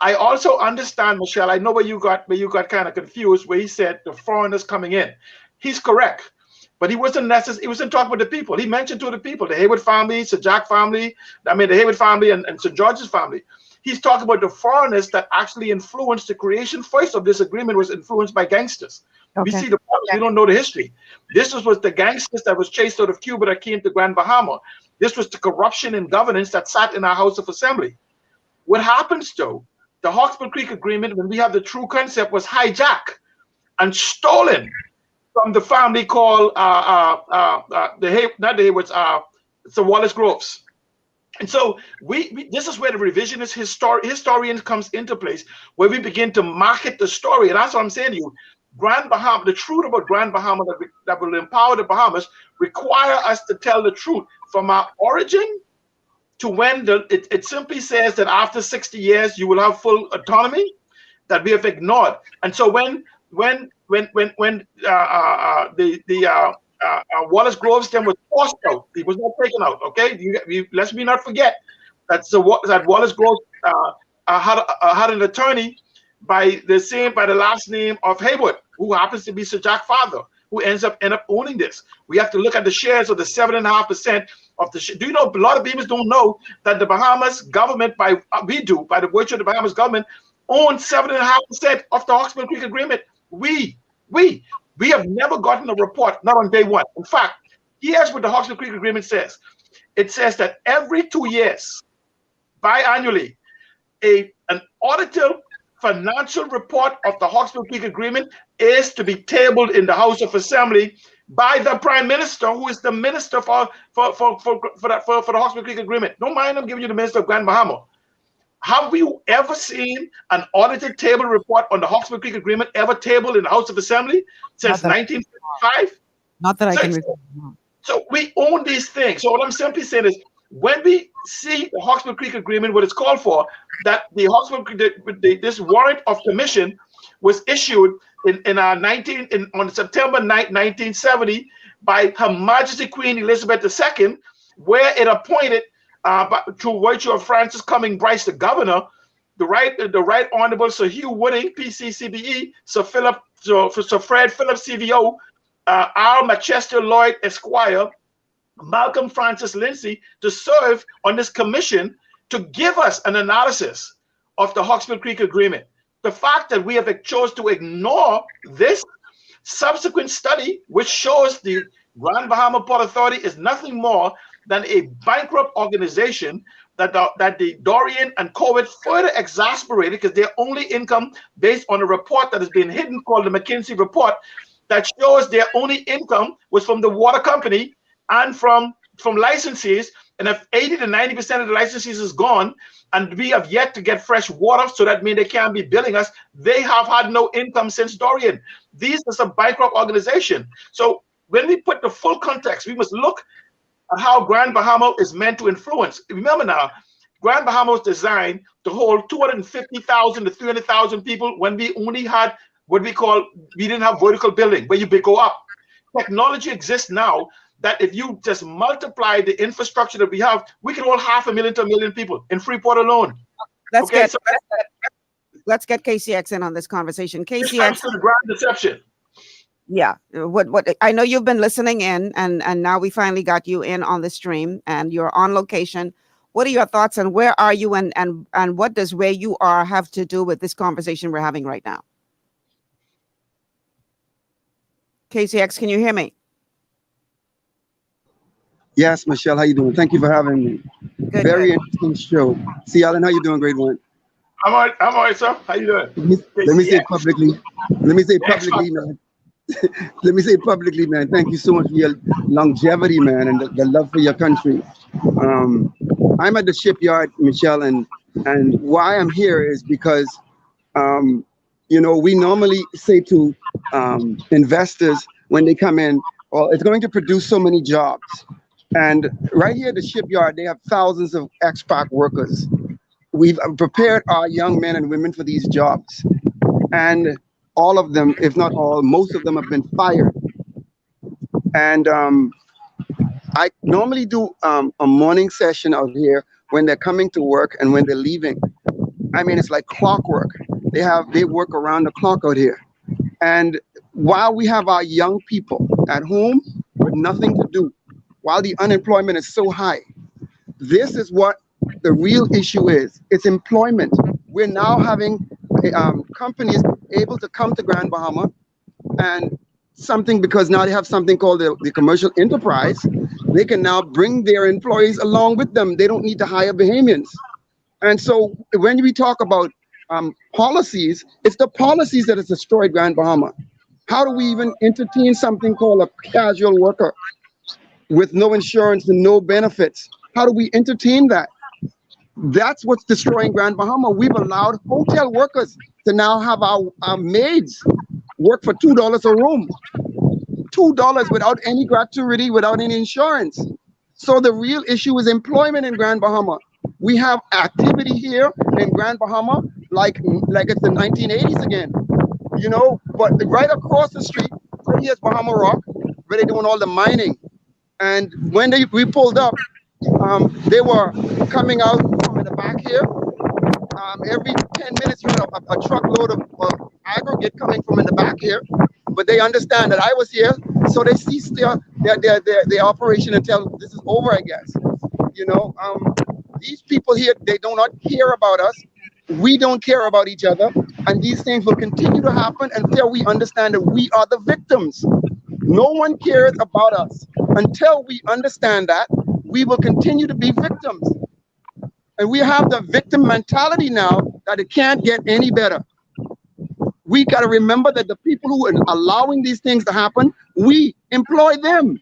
I also understand, Michelle, I know where you got kind of confused, where he said the foreigners coming in. He's correct, but he wasn't talking with the people. He mentioned to the people, the Hayward family, Sir Jack family, the Hayward family and Sir George's family. He's talking about the foreigners that actually influenced the creation. First of this agreement was influenced by gangsters. Okay. We see the problems. We don't know the history. This was the gangsters that was chased out of Cuba that came to Grand Bahama. This was the corruption in governance that sat in our House of Assembly. What happens though, the Hawksbill Creek Agreement, when we have the true concept, was hijacked and stolen from the family called the Wallace Groves. And so this is where the revisionist historian comes into place, where we begin to market the story. And that's what I'm saying to you. Grand Bahama, the truth about Grand Bahama that will empower the Bahamas require us to tell the truth from our origin to when it simply says that after 60 years you will have full autonomy, that we have ignored. And so when Wallace Groves then was forced out, he was not taken out. Okay, let's me not forget that Wallace Groves had an attorney by the last name of Hayward, who happens to be Sir Jack's father, who ends up owning this. We have to look at the shares of the 7.5% of the. Do you know a lot of people don't know that the Bahamas government, by the virtue of the Bahamas government, owns 7.5% of the Hawksbill Creek Agreement. We have never gotten a report, not on day one. In fact, here's what the Hawksbill Creek Agreement says. It says that every 2 years, biannually, an audited financial report of the Hawksbill Creek Agreement is to be tabled in the House of Assembly by the Prime Minister, who is the minister for the Hawksbill Creek Agreement. Don't mind I'm giving you the minister of Grand Bahama. Have you ever seen an audited table report on the Hawksbill Creek Agreement ever tabled in the House of Assembly since 1955? Not that I can recall. So we own these things. So what I'm simply saying is, when we see the Hawkesbury Creek Agreement, what it's called for, that the this warrant of commission was issued on September 9th, 1970, by Her Majesty Queen Elizabeth II, where it appointed, through virtue of Francis Cumming Bryce, the governor, the Right Honorable Sir Hugh Wooding, PCCBE, Sir Fred Phillips, CVO, R. Manchester Lloyd, Esquire, Malcolm Francis Lindsay, to serve on this commission to give us an analysis of the Hawkesbury Creek Agreement. The fact that we have chosen to ignore this subsequent study, which shows the Grand Bahama Port Authority is nothing more than a bankrupt organization that the Dorian and COVID further exasperated, because their only income, based on a report that has been hidden called the McKinsey report, that shows their only income was from the water company and from licenses. And if 80 to 90% of the licenses is gone, and we have yet to get fresh water, so that means they can't be billing us. They have had no income since Dorian. These are some bankrupt organization. So when we put the full context, we must look at how Grand Bahama is meant to influence. Remember now, Grand Bahama was designed to hold 250,000 to 300,000 people when we only had we didn't have vertical building where you go up. Technology exists now that if you just multiply the infrastructure that we have, we can hold 500,000 to 1 million people in Freeport alone. Let's get KCX in on this conversation. KCX, to the grand deception. Yeah, what I know, you've been listening in, and now we finally got you in on the stream, and you're on location. What are your thoughts, and where are you, and what does where you are have to do with this conversation we're having right now? KCX, can you hear me? Yes, Michelle, how you doing? Thank you for having me. Very interesting show. See, Alan, how you doing? Great one. I'm all right, sir. How you doing? Let me say it publicly. Let me say it publicly, man. Let me say it publicly, man. Thank you so much for your longevity, man, and the love for your country. I'm at the shipyard, Michelle, and why I'm here is because, we normally say to investors when they come in, well, it's going to produce so many jobs. And right here at the shipyard, they have thousands of expat workers. We've prepared our young men and women for these jobs. And all of them, if not all, most of them have been fired. And I normally do a morning session out here when they're coming to work and when they're leaving. I mean, it's like clockwork. They work around the clock out here. And while we have our young people at home with nothing to do, while the unemployment is so high, this is what the real issue is. It's employment. We're now having companies able to come to Grand Bahama and because now they have something called the commercial enterprise. They can now bring their employees along with them. They don't need to hire Bahamians. And so when we talk about policies, it's the policies that has destroyed Grand Bahama. How do we even entertain something called a casual worker with no insurance and no benefits? How do we entertain that? That's what's destroying Grand Bahama. We've allowed hotel workers to now have our maids work for $2 a room. $2 without any gratuity, without any insurance. So the real issue is employment in Grand Bahama. We have activity here in Grand Bahama like it's the 1980s again. But right across the street, right here's Bahama Rock, where they're doing all the mining. And when we pulled up, they were coming out from in the back here. Every 10 minutes, you had a truckload of aggregate coming from in the back here. But they understand that I was here, so they ceased their operation until this is over, I guess. These people here, they do not care about us. We don't care about each other. And these things will continue to happen until we understand that we are the victims. No one cares about us. Until we understand that, we will continue to be victims. And we have the victim mentality now that it can't get any better. We got to remember that the people who are allowing these things to happen, we employ them.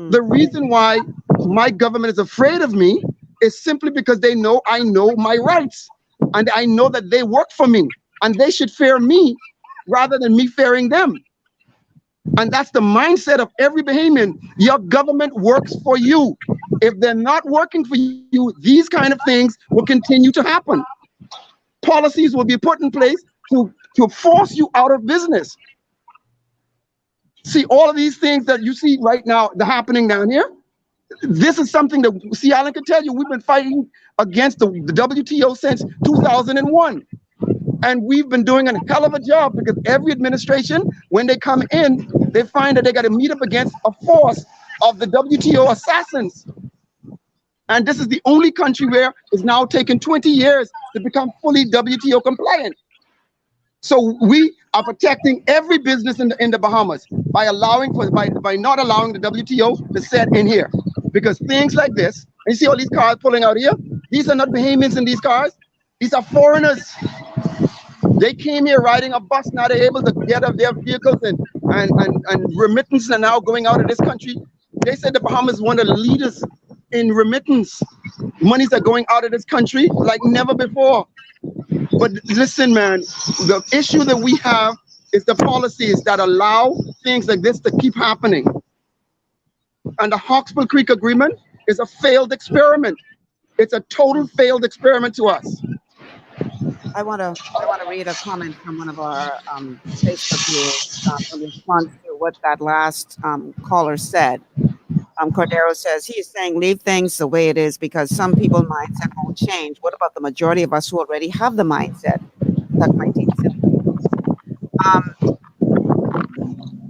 The reason why my government is afraid of me is simply because they know I know my rights. And I know that they work for me. And they should fear me rather than me fearing them. And that's the mindset of every Bahamian. Your government works for you. If they're not working for you, these kind of things will continue to happen. Policies will be put in place to force you out of business. See, all of these things that you see right now, they're happening down here. This is something that, see, Alan can tell you, we've been fighting against the WTO since 2001. And we've been doing a hell of a job because every administration, when they come in, they find that they got to meet up against a force of the WTO assassins. And this is the only country where it's now taken 20 years to become fully WTO compliant. So we are protecting every business in the Bahamas by not allowing the WTO to set in here. Because things like this, and you see all these cars pulling out here, these are not Bahamians in these cars, these are foreigners. They came here riding a bus, now they're able to get out of their vehicles and remittances are now going out of this country. They said the Bahamas is one of the leaders in remittance. Monies are going out of this country like never before. But listen, man, the issue that we have is the policies that allow things like this to keep happening. And the Hawksbill Creek Agreement is a failed experiment. It's a total failed experiment to us. I want to read a comment from one of our Facebook viewers in response to what that last caller said. Cordero says, he is saying leave things the way it is because some people's mindset won't change. What about the majority of us who already have the mindset? That's my team.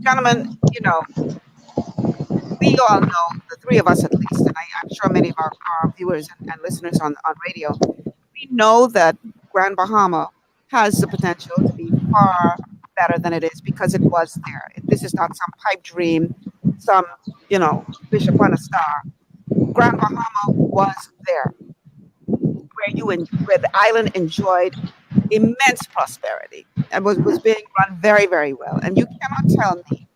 Gentlemen, you know, we all know, the three of us at least, and I'm sure many of our viewers and listeners on radio, we know that Grand Bahama has the potential to be far better than it is because it was there. This is not some pipe dream, some, you know, fish upon a star. Grand Bahama was there, where the island enjoyed immense prosperity and was being run very, very well. And you cannot tell me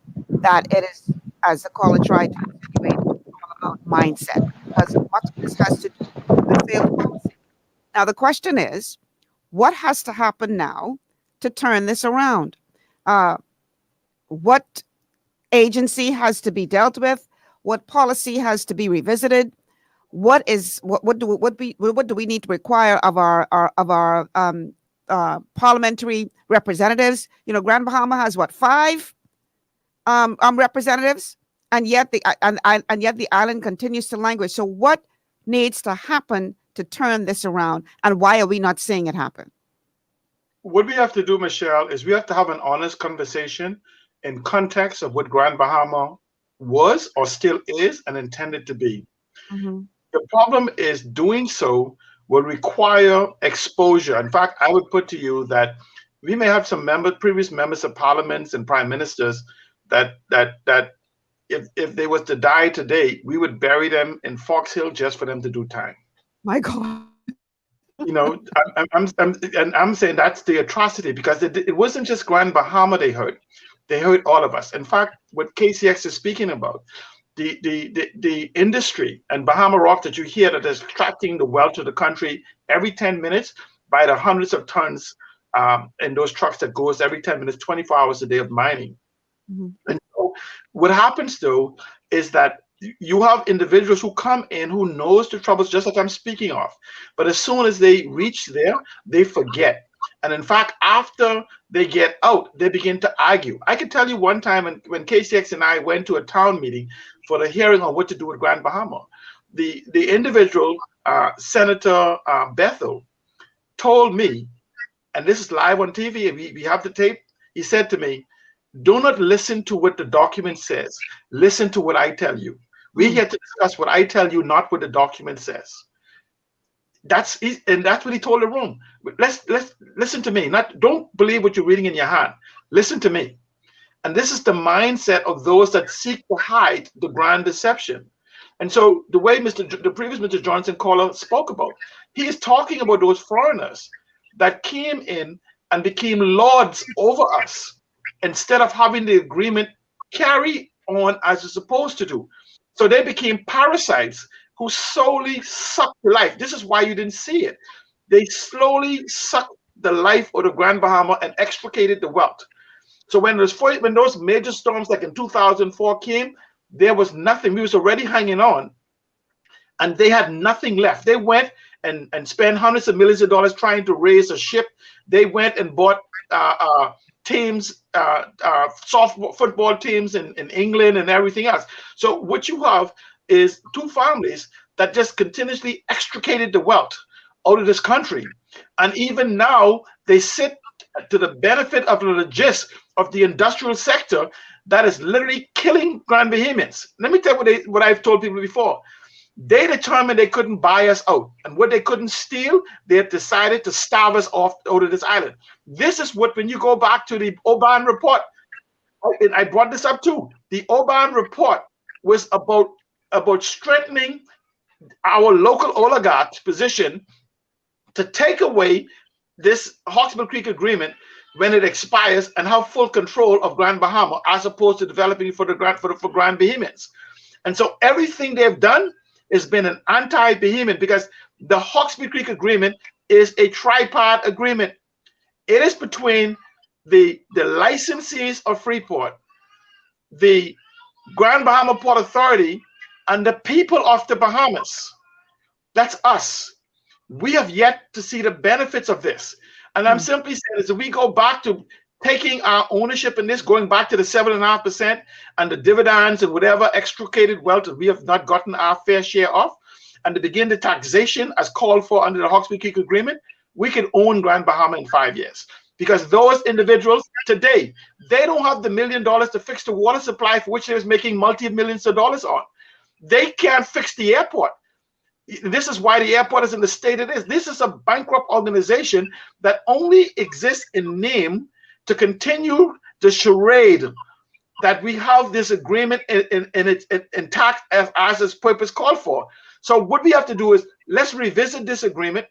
that it is, as the caller tried to insinuate, all about mindset, because much of this has to do with failed policy. Now, the question is, what has to happen now to turn this around? What agency has to be dealt with? What policy has to be revisited? What do we need to require of our parliamentary representatives? You know, Grand Bahama has what, 5 representatives, and yet the island continues to languish. So what needs to happen to turn this around, and why are we not seeing it happen? What we have to do, Michelle, is we have to have an honest conversation in context of what Grand Bahama was or still is and intended to be. Mm-hmm. The problem is doing so will require exposure. In fact, I would put to you that we may have some previous members of parliaments and prime ministers that if they was to die today, we would bury them in Fox Hill just for them to do time. My God. You know, I'm saying that's the atrocity, because it wasn't just Grand Bahama they hurt all of us. In fact, what KCX is speaking about, the industry and Bahama Rock that you hear that is extracting the wealth of the country every 10 minutes by the hundreds of tons in those trucks that goes every 10 minutes, 24 hours a day of mining. Mm-hmm. And so what happens though is that you have individuals who come in who knows the troubles just like I'm speaking of, but as soon as they reach there, they forget. And in fact, after they get out, they begin to argue. I can tell you one time when KCX and I went to a town meeting for the hearing on what to do with Grand Bahama, the individual, Senator Bethel, told me, and this is live on TV, and we have the tape, he said to me, do not listen to what the document says. Listen to what I tell you. We get to discuss what I tell you, not what the document says. That's what he told the room. Let's listen to me. Don't believe what you're reading in your hand. Listen to me. And this is the mindset of those that seek to hide the grand deception. And so the way the previous Mr. Johnson caller spoke about, he is talking about those foreigners that came in and became lords over us instead of having the agreement carry on as it's supposed to do. So they became parasites who slowly sucked life. This is why you didn't see it. They slowly sucked the life of the Grand Bahama and extricated the wealth. So when those major storms like in 2004 came, there was nothing. We was already hanging on, and they had nothing left. They went and spent hundreds of millions of dollars trying to raise a ship. They went and bought teams, soft football teams in England and everything else. So what you have is two families that just continuously extricated the wealth out of this country. And even now, they sit to the benefit of the gist of the industrial sector that is literally killing Grand Bahamians. Let me tell you what I've told people before. They determined they couldn't buy us out. And what they couldn't steal, they had decided to starve us off out of this island. This is what, when you go back to the Oban report, and I brought this up too, the Oban report was about strengthening our local oligarch's position to take away this Hawksbill Creek agreement when it expires and have full control of Grand Bahama as opposed to developing for Grand Bahamians. And so everything they've done has been an anti-Bahamian, because the Hawksbill Creek agreement is a tripart agreement. It is between the licensees of Freeport, the Grand Bahama Port Authority, and the people of the Bahamas. That's us. We have yet to see the benefits of this. And I'm simply saying, as we go back to taking our ownership in this, going back to the 7.5% and the dividends and whatever extricated wealth that we have not gotten our fair share of, and to begin the taxation as called for under the Hawksbill Creek Agreement, we can own Grand Bahama in 5 years. Because those individuals today, they don't have the $1 million to fix the water supply for which they was making multi-millions of dollars on. They can't fix the airport. This is why the airport is in the state it is. This is a bankrupt organization that only exists in name to continue the charade that we have this agreement in its intact as its purpose called for. So what we have to do is, let's revisit this agreement.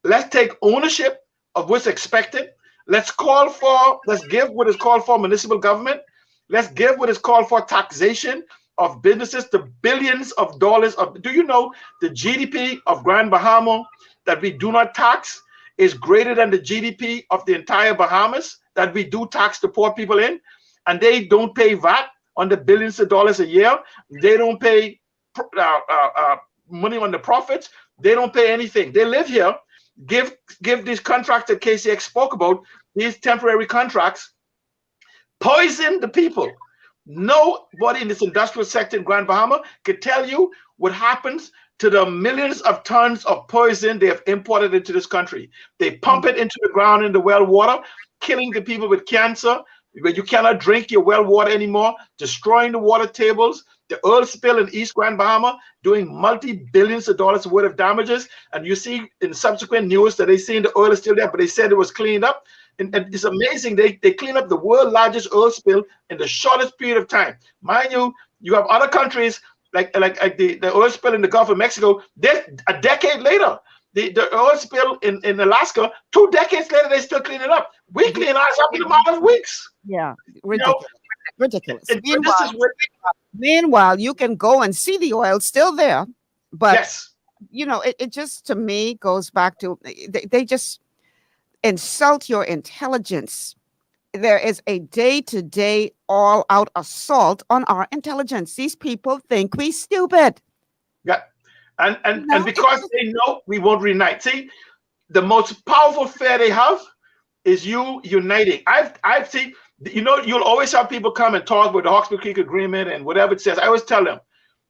Let's take ownership of what's expected. Let's give what is called for municipal government. Let's give what is called for taxation of businesses to billions of dollars. Do you know the GDP of Grand Bahama that we do not tax is greater than the GDP of the entire Bahamas that we do tax the poor people in? And they don't pay VAT on the billions of dollars a year. They don't pay money on the profits. They don't pay anything. They live here, give these contracts that KCX spoke about, these temporary contracts, poison the people. Nobody in this industrial sector in Grand Bahama could tell you what happens to the millions of tons of poison they have imported into this country. They pump it into the ground in the well water, killing the people with cancer, where you cannot drink your well water anymore, destroying the water tables, the oil spill in East Grand Bahama, doing multi-billions of dollars worth of damages. And you see in subsequent news that they seen the oil is still there, but they said it was cleaned up. And it's amazing. They clean up the world's largest oil spill in the shortest period of time. Mind you, you have other countries like the oil spill in the Gulf of Mexico. A decade later, the oil spill in Alaska, 2 decades later, they still clean it up. We clean ours up in a matter of weeks. Yeah, ridiculous. Ridiculous. Meanwhile, you can go and see the oil still there, but yes, it just, to me, goes back to they just insult your intelligence. There is a day-to-day all-out assault on our intelligence. These people think we stupid. Yeah, and because they know we won't reunite. See, the most powerful fear they have is you uniting. I've seen, you'll always have people come and talk with the Hawksbill Creek Agreement and whatever it says. I always tell them,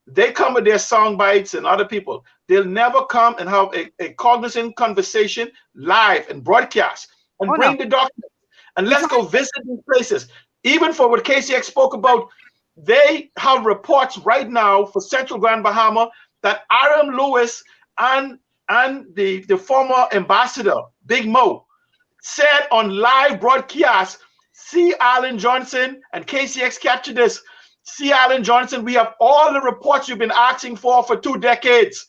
they come with their sound bites and other people. They'll never come and have a cognizant conversation live and broadcast and bring the documents. And let's go visit these places. Even for what KCX spoke about, they have reports right now for Central Grand Bahama that Aaron Lewis and the former ambassador, Big Mo, said on live broadcast, C. Allen Johnson, and KCX captured this. C. Allen Johnson, we have all the reports you've been asking for 2 decades.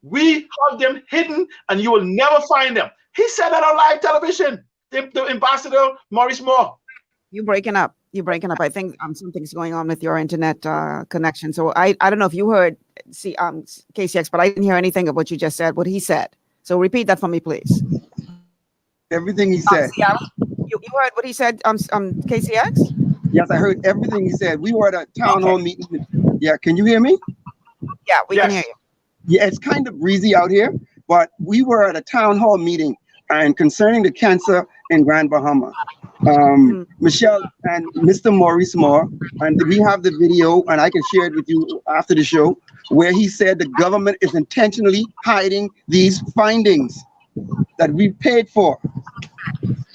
We have them hidden and you will never find them. He said that on live television, the ambassador, Maurice Moore. You're breaking up. I think something's going on with your internet connection. So I don't know if you heard KCX, but I didn't hear anything of what you just said, what he said. So repeat that for me, please. Everything he said. You heard what he said, KCX? Yes, I heard everything he said. We were at a town hall meeting. Yeah, can you hear me? Yeah, we can hear you. Yeah, it's kind of breezy out here, but we were at a town hall meeting and concerning the cancer in Grand Bahama. Michelle and Mr. Maurice Moore, and we have the video, and I can share it with you after the show, where he said the government is intentionally hiding these findings that we paid for.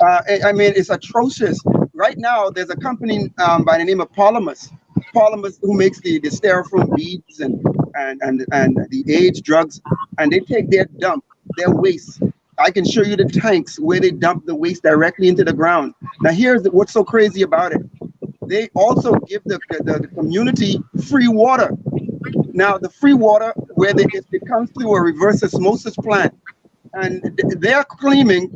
I mean, it's atrocious. Right now, there's a company by the name of Polymers, who makes the styrofoam beads and the AIDS drugs, and they take their waste. I can show you the tanks where they dump the waste directly into the ground. Now, here's what's so crazy about it. They also give the community free water. Now, the free water, it comes through a reverse osmosis plant, and they're claiming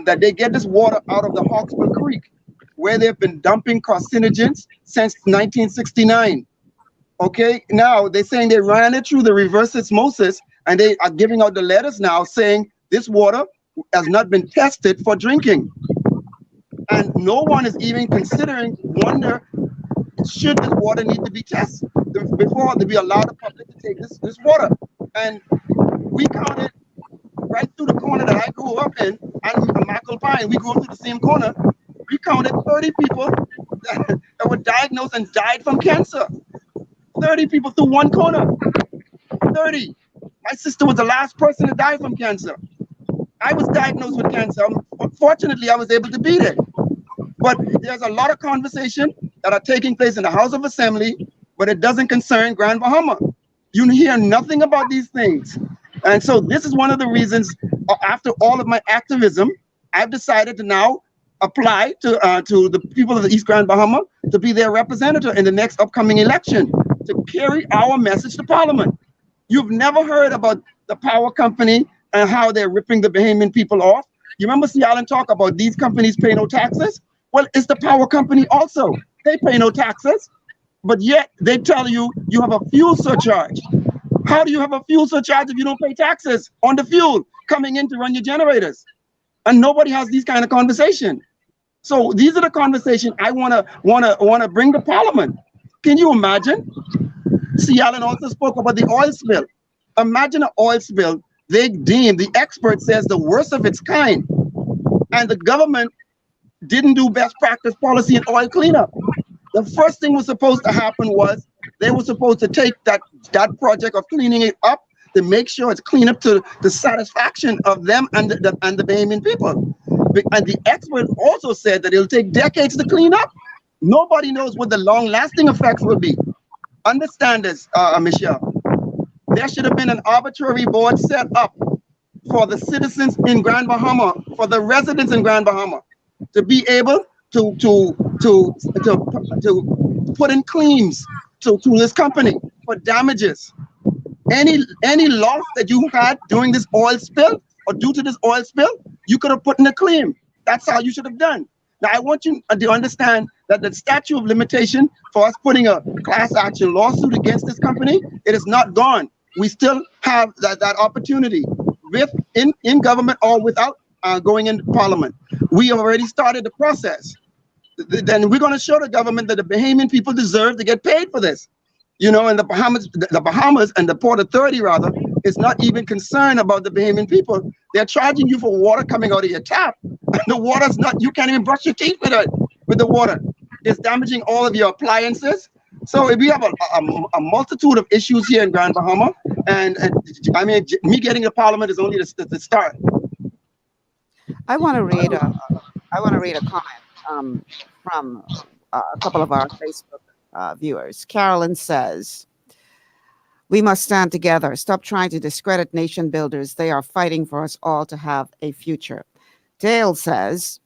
that they get this water out of the Hawksbill Creek, where they've been dumping carcinogens since 1969. Okay, now they're saying they ran it through the reverse osmosis, and they are giving out the letters now saying this water has not been tested for drinking. And no one is even wonder, should this water need to be tested before we allow the public to take this water? And we counted right through the corner that I grew up in, and Michael Pine, we grew up through the same corner. We counted 30 people that were diagnosed and died from cancer. 30 people through one corner. 30. My sister was the last person to die from cancer. I was diagnosed with cancer. Unfortunately, I was able to beat it. But there's a lot of conversation that are taking place in the House of Assembly, but it doesn't concern Grand Bahama. You hear nothing about these things. And so this is one of the reasons, after all of my activism, I've decided to now apply to the people of the East Grand Bahama to be their representative in the next upcoming election, to carry our message to Parliament. You've never heard about the power company and how they're ripping the Bahamian people off. You remember C. Allen talk about these companies pay no taxes? Well, it's the power company also. They pay no taxes, but yet they tell you you have a fuel surcharge. How do you have a fuel surcharge if you don't pay taxes on the fuel coming in to run your generators? And nobody has these kind of conversation. So these are the conversations I wanna bring to Parliament. Can you imagine? C. Allen also spoke about the oil spill. Imagine an oil spill they deem, the expert says, the worst of its kind. And the government didn't do best practice policy in oil cleanup. The first thing was supposed to happen was they were supposed to take that project of cleaning it up to make sure it's clean up to the satisfaction of them and the Bahamian people. And the expert also said that it'll take decades to clean up. Nobody knows what the long-lasting effects will be. Understand this, Michelle. There should have been an arbitrary board set up for the citizens in Grand Bahama, for the residents in Grand Bahama, to be able to put in claims to this company for damages. Any loss that you had during this oil spill or due to this oil spill, you could have put in a claim. That's how you should have done. Now, I want you to understand that the statute of limitation for us putting a class action lawsuit against this company, it is not gone. We still have that opportunity in government or without going into Parliament. We have already started the process. Then we're going to show the government that the Bahamian people deserve to get paid for this. You know, and the Bahamas and the Port Authority, rather, is not even concerned about the Bahamian people. They're charging you for water coming out of your tap. And the water's not, you can't even brush your teeth with the water. It's damaging all of your appliances. So we have a multitude of issues here in Grand Bahama. And I mean, me getting to Parliament is only the start. I want to read a comment from a couple of our Facebook viewers. Carolyn says, "We must stand together. Stop trying to discredit nation builders. They are fighting for us all to have a future." Dale says,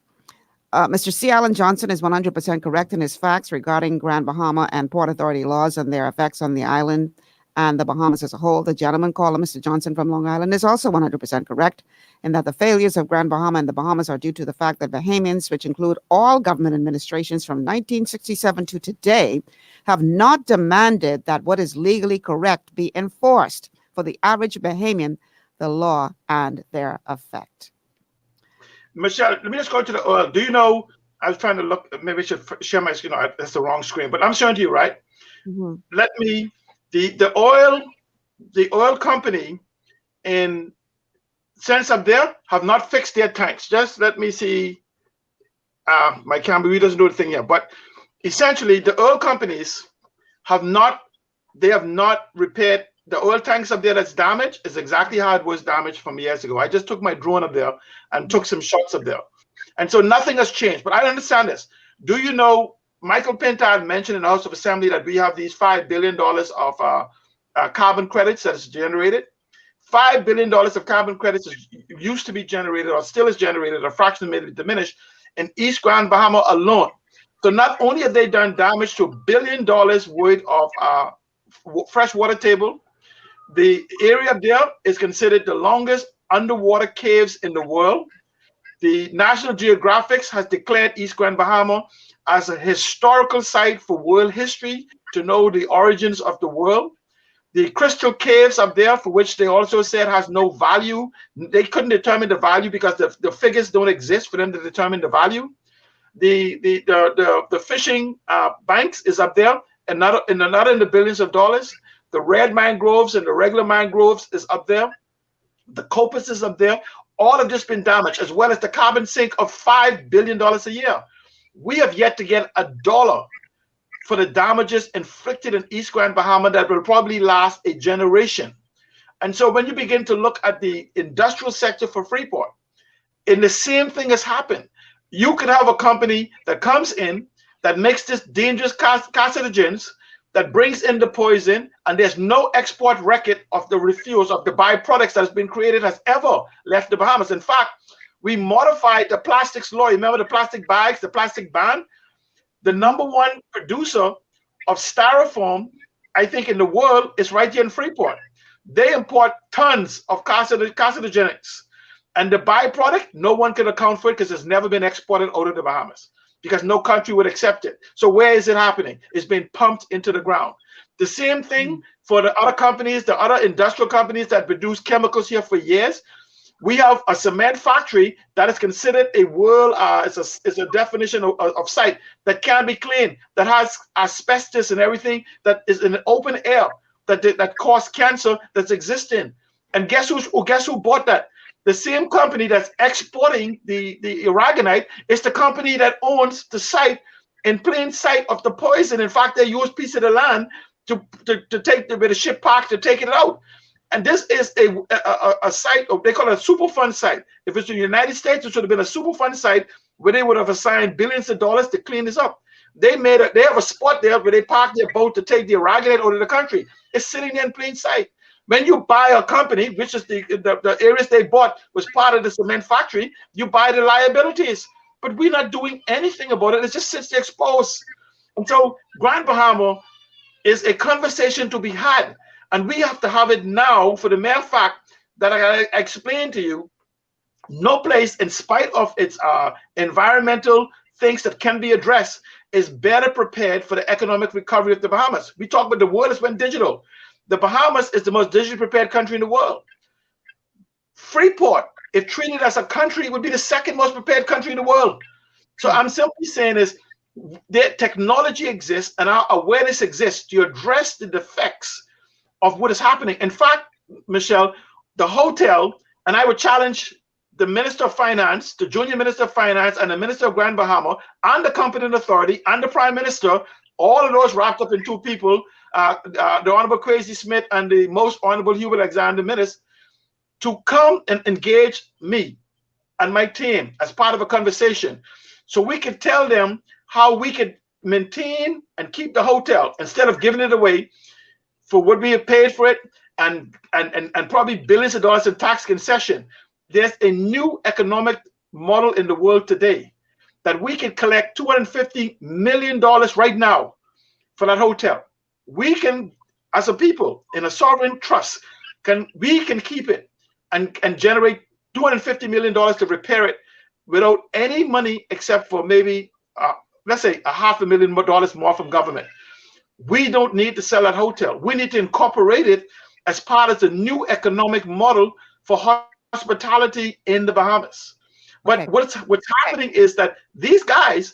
Mr. C. Allen Johnson is 100% correct in his facts regarding Grand Bahama and Port Authority laws and their effects on the island and the Bahamas as a whole. The gentleman caller, Mr. Johnson from Long Island, is also 100% correct in that the failures of Grand Bahama and the Bahamas are due to the fact that Bahamians, which include all government administrations from 1967 to today, have not demanded that what is legally correct be enforced for the average Bahamian, the law and their effect. Michelle, let me just go to the oil. Do you know? I was trying to look. Maybe I should share my screen. No, that's the wrong screen. But I'm showing to you, right? Let me. The oil company in sense up there have not fixed their tanks. Just let me see. My camera doesn't do the thing here, but essentially the oil companies have not repaired the oil tanks up there that's damaged. Is exactly how it was damaged from years ago. I just took my drone up there and took some shots up there, and so nothing has changed. But I don't understand this. Do you know Michael Pintard mentioned in the House of Assembly that we have these $5 billion of carbon credits that is generated? $5 billion of carbon credits used to be generated, or still is generated, or fractionally diminished in East Grand Bahama alone. So not only have they done damage to $1 billion worth of freshwater table, the area there is considered the longest underwater caves in the world. The National Geographic has declared East Grand Bahama as a historical site for world history to know the origins of the world. The crystal caves up there, for which they also said has no value. They couldn't determine the value because the figures don't exist for them to determine the value. The fishing banks is up there, and not in the billions of dollars. The red mangroves and the regular mangroves is up there. The coppice is up there. All have just been damaged, as well as the carbon sink of $5 billion a year. We have yet to get $1 for the damages inflicted in East Grand Bahama that will probably last a generation. And so when you begin to look at the industrial sector for Freeport, and the same thing has happened. You could have a company that comes in that makes this dangerous carcinogens, that brings in the poison, and there's no export record of the refuse of the byproducts that has been created has ever left the Bahamas. In fact, we modified the plastics law. Remember the plastic bags, the plastic ban? The #1 producer of styrofoam, I think, in the world is right here in Freeport. They import tons of carcinogenics. And the byproduct, no one can account for it because it's never been exported out of the Bahamas, because no country would accept it. So where is it happening? It's being pumped into the ground. The same thing for the other companies, the other industrial companies that produce chemicals here for years. We have a cement factory that is considered a world, it's a definition of site that can be cleaned, that has asbestos and everything, that is in the open air, that causes cancer, that's existing. And guess who bought that? The same company that's exporting the aragonite is the company that owns the site in plain sight of the poison. In fact, they use a piece of the land to take the ship park to take it out. And this is a site, they call it a Superfund site. If it's in the United States, it should have been a Superfund site where they would have assigned billions of dollars to clean this up. They have a spot there where they park their boat to take the aragonite out of the country. It's sitting there in plain sight. When you buy a company, which is the areas they bought was part of the cement factory, you buy the liabilities. But we're not doing anything about it. It just sits there exposed. And so Grand Bahama is a conversation to be had. And we have to have it now for the mere fact that I explained to you, no place, in spite of its environmental things that can be addressed, is better prepared for the economic recovery of the Bahamas. We talk about the world has went digital. The Bahamas is the most digitally prepared country in the world. Freeport, if treated as a country, would be the second most prepared country in the world. So I'm simply saying is the technology exists and our awareness exists to address the defects of what is happening. In fact, Michelle, the hotel, and I would challenge the Minister of Finance, the Junior Minister of Finance, and the Minister of Grand Bahama, and the Competent Authority, and the Prime Minister, all of those wrapped up in two people, the Honorable Kwesi Smith and the Most Honorable Hubert Alexander Minnis, to come and engage me and my team as part of a conversation, so we could tell them how we could maintain and keep the hotel instead of giving it away for what we have paid for it and probably billions of dollars in tax concession. There's a new economic model in the world today that we can collect $250 million right now for that hotel. We can, as a people in a sovereign trust, we can keep it and generate $250 million to repair it without any money except for maybe, let's say, $500,000 more from government. We don't need to sell that hotel. We need to incorporate it as part of the new economic model for hospitality in the Bahamas. But what's happening is that these guys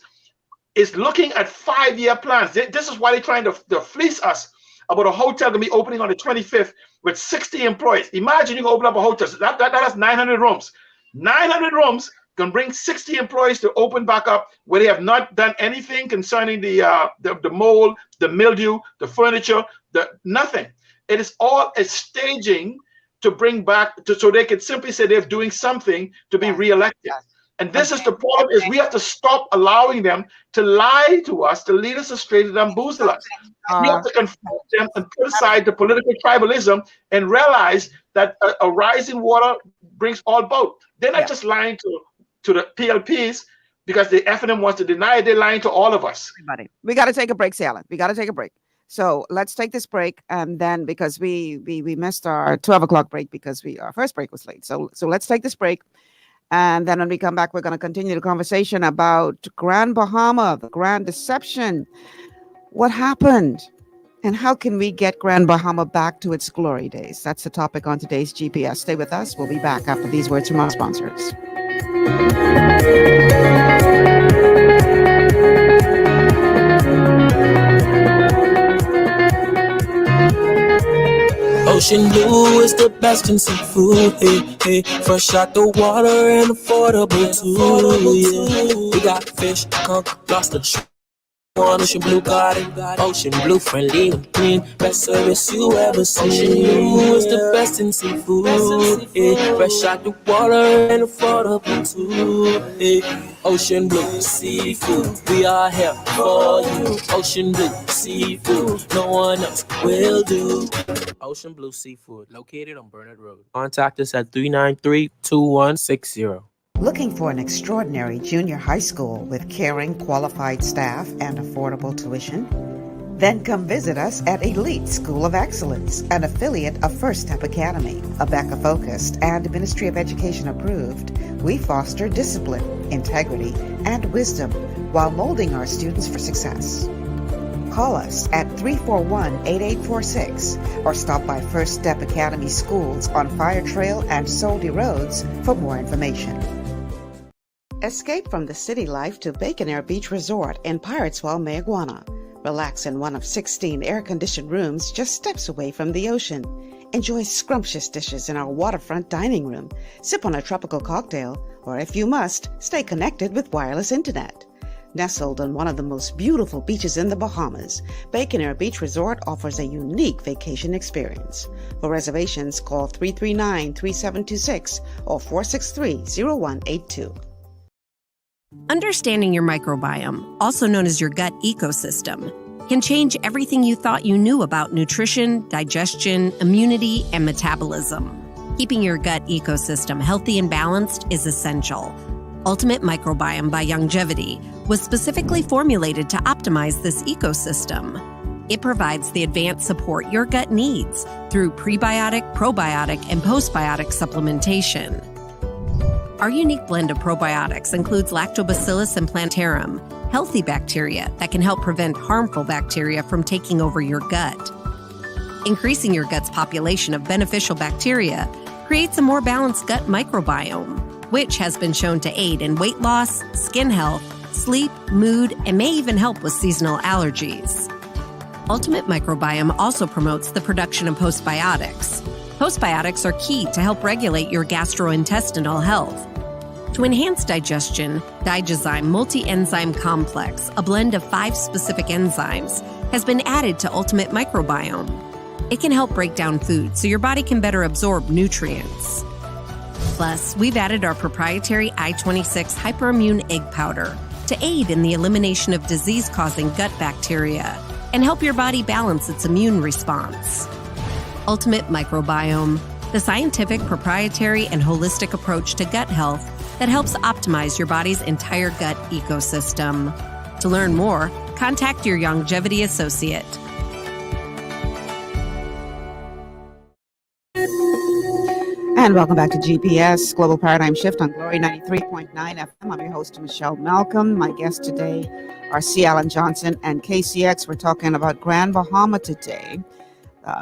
is looking at 5-year plans. This is why they're trying to fleece us about a hotel going to be opening on the 25th with 60 employees. Imagine you can open up a hotel. So that has 900 rooms. 900 rooms can bring 60 employees to open back up where they have not done anything concerning the mold, the mildew, the furniture, nothing. It is all a staging to bring back, so they can simply say they're doing something to be reelected. And this is the problem: is we have to stop allowing them to lie to us, to lead us astray, to bamboozle us. We have to confront them and put aside the political tribalism and realize that a rising water brings all boat. They're not just lying to the PLPs because the FNM wants to deny it. They're lying to all of us. Everybody. We got to take a break, Sally. We got to take a break. So let's take this break, and then because we missed our 12 o'clock break because our first break was late. So let's take this break. And then when we come back, we're going to continue the conversation about Grand Bahama, the Grand Deception. What happened? And how can we get Grand Bahama back to its glory days? That's the topic on today's GPS. Stay with us. We'll be back after these words from our sponsors. Ocean blue is the best in seafood, hey, hey. Fresh out the water and affordable too, yeah. We got fish, conch, lobster, shrimp. Ocean blue garden, ocean blue friendly and clean. Best service you ever seen. Ocean blue is the best in seafood, yeah. Fresh out the water and affordable too, yeah. Ocean blue seafood, we are here for you. Ocean blue seafood, no one else will do. Ocean Blue Seafood, located on Burnett Road. Contact us at 393-2160. Looking for an extraordinary junior high school with caring, qualified staff and affordable tuition? Then come visit us at Elite School of Excellence, an affiliate of First Step Academy. ABECA-focused and Ministry of Education approved, we foster discipline, integrity, and wisdom while molding our students for success. Call us at 341-8846 or stop by First Step Academy Schools on Fire Trail and Soldy Roads for more information. Escape from the city life to Grandeur Beach Resort in Piratesville, Mayaguana. Relax in one of 16 air-conditioned rooms just steps away from the ocean. Enjoy scrumptious dishes in our waterfront dining room. Sip on a tropical cocktail, or if you must, stay connected with wireless internet. Nestled on one of the most beautiful beaches in the Bahamas, Grandeur Beach Resort offers a unique vacation experience. For reservations, call 339-3726 or 463-0182. Understanding your microbiome, also known as your gut ecosystem, can change everything you thought you knew about nutrition, digestion, immunity, and metabolism. Keeping your gut ecosystem healthy and balanced is essential. Ultimate Microbiome by Longevity was specifically formulated to optimize this ecosystem. It provides the advanced support your gut needs through prebiotic, probiotic, and postbiotic supplementation. Our unique blend of probiotics includes Lactobacillus and Plantarum, healthy bacteria that can help prevent harmful bacteria from taking over your gut. Increasing your gut's population of beneficial bacteria creates a more balanced gut microbiome, which has been shown to aid in weight loss, skin health, sleep, mood, and may even help with seasonal allergies. Ultimate Microbiome also promotes the production of postbiotics. Postbiotics are key to help regulate your gastrointestinal health. To enhance digestion, Digizyme Multi-Enzyme Complex, a blend of 5 specific enzymes, has been added to Ultimate Microbiome. It can help break down food so your body can better absorb nutrients. Plus, we've added our proprietary I-26 Hyperimmune Egg Powder to aid in the elimination of disease-causing gut bacteria and help your body balance its immune response. Ultimate Microbiome, the scientific, proprietary, and holistic approach to gut health that helps optimize your body's entire gut ecosystem. To learn more, contact your Longevity associate. And welcome back to GPS Global Paradigm Shift on Glory 93.9 FM. I'm your host, Michelle Malcolm. My guests today are C. Alan Johnson and KCX. We're talking about Grand Bahama today,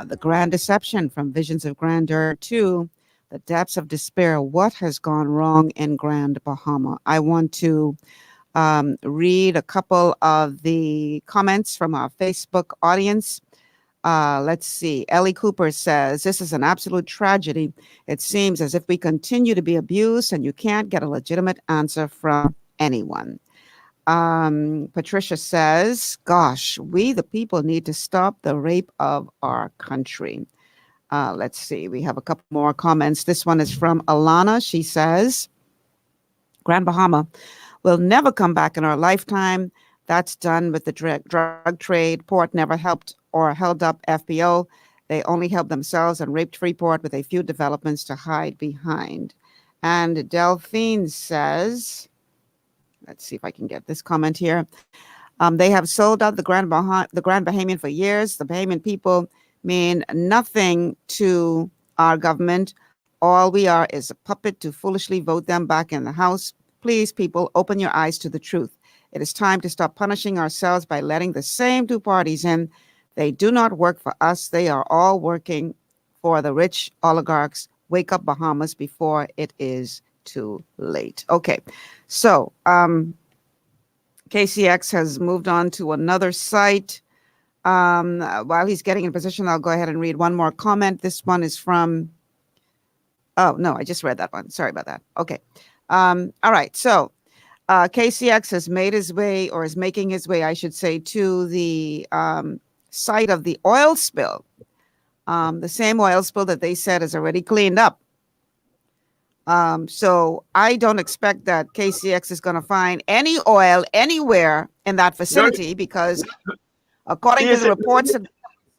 the Grand Deception from Visions of Grandeur to the depths of despair. What has gone wrong in Grand Bahama? I want to read a couple of the comments from our Facebook audience. Let's see. Ellie Cooper says, this is an absolute tragedy. It seems as if we continue to be abused and you can't get a legitimate answer from anyone. Patricia says, gosh, we the people need to stop the rape of our country. Let's see. We have a couple more comments. This one is from Alana. She says, Grand Bahama will never come back in our lifetime. That's done with the drug trade. Port never helped or held up FBO. They only helped themselves and raped Freeport with a few developments to hide behind. And Delphine says, let's see if I can get this comment here. They have sold out the Grand Bahamian for years. The Bahamian people mean nothing to our government. All we are is a puppet to foolishly vote them back in the House. Please, people, open your eyes to the truth. It is time to stop punishing ourselves by letting the same two parties in. They do not work for us. They are all working for the rich oligarchs. Wake up, Bahamas, before it is too late. Okay, so KCX has moved on to another site. While he's getting in position, I'll go ahead and read one more comment. This one is from, oh, no, I just read that one. Sorry about that. Okay. All right. So KCX has made his way, or is making his way, I should say, to the site of the oil spill. The same oil spill that they said is already cleaned up. So I don't expect that KCX is going to find any oil anywhere in that vicinity because according to the reports that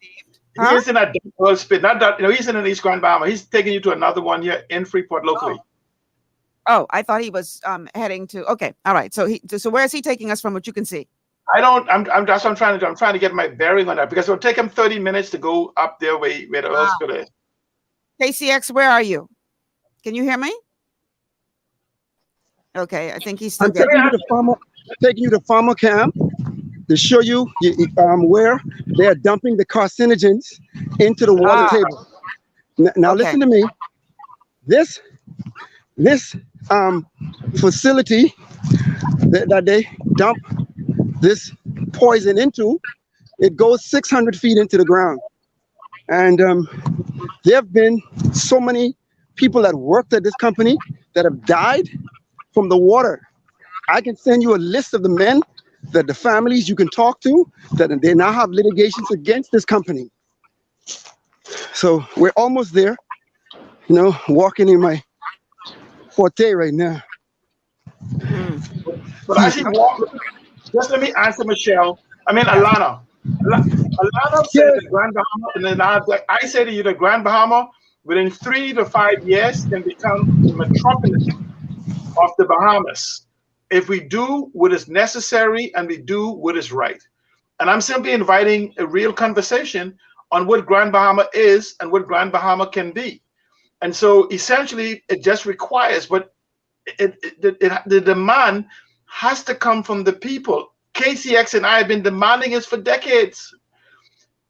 he is in a oil spill, not that, he's in East Grand Bahama. He's taking you to another one here in Freeport locally. Oh, I thought he was heading to. Okay, all right. So where is he taking us from? What you can see? I'm trying to get my bearing on that because it'll take him 30 minutes to go up there where the oil spill is. KCX, where are you? Can you hear me? Okay, I think he's still taking you to farmer camp to show you where they are dumping the carcinogens into the water table. Now listen to me. This facility that they dump this poison into, it goes 600 feet into the ground. And there have been so many people that worked at this company that have died from the water. I can send you a list of the men, that the families you can talk to, that they now have litigations against this company. So we're almost there, walking in my forte right now. But as he walks, just let me answer Alana. Alana said the Grand Bahama, and then I say to you, the Grand Bahama, within 3 to 5 years, can become the metropolis of the Bahamas if we do what is necessary and we do what is right. And I'm simply inviting a real conversation on what Grand Bahama is and what Grand Bahama can be. And so essentially it just requires, but the demand has to come from the people. KCX and I have been demanding this for decades.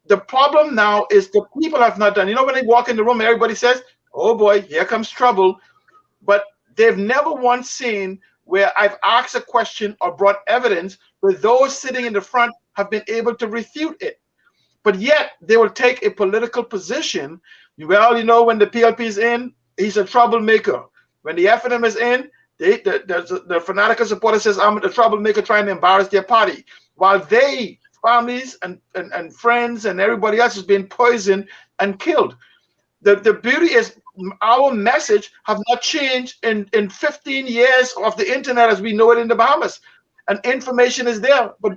The problem now is the people have not done. When they walk in the room, everybody says, oh boy, here comes trouble. But they've never once seen where I've asked a question or brought evidence where those sitting in the front have been able to refute it. But yet they will take a political position. Well, when the PLP is in, he's a troublemaker. When the FNM is in, the fanatical supporter says, I'm the troublemaker trying to embarrass their party. While they, families and friends and everybody else is being poisoned and killed. The beauty is our message have not changed in 15 years of the internet as we know it in the Bahamas. And information is there. But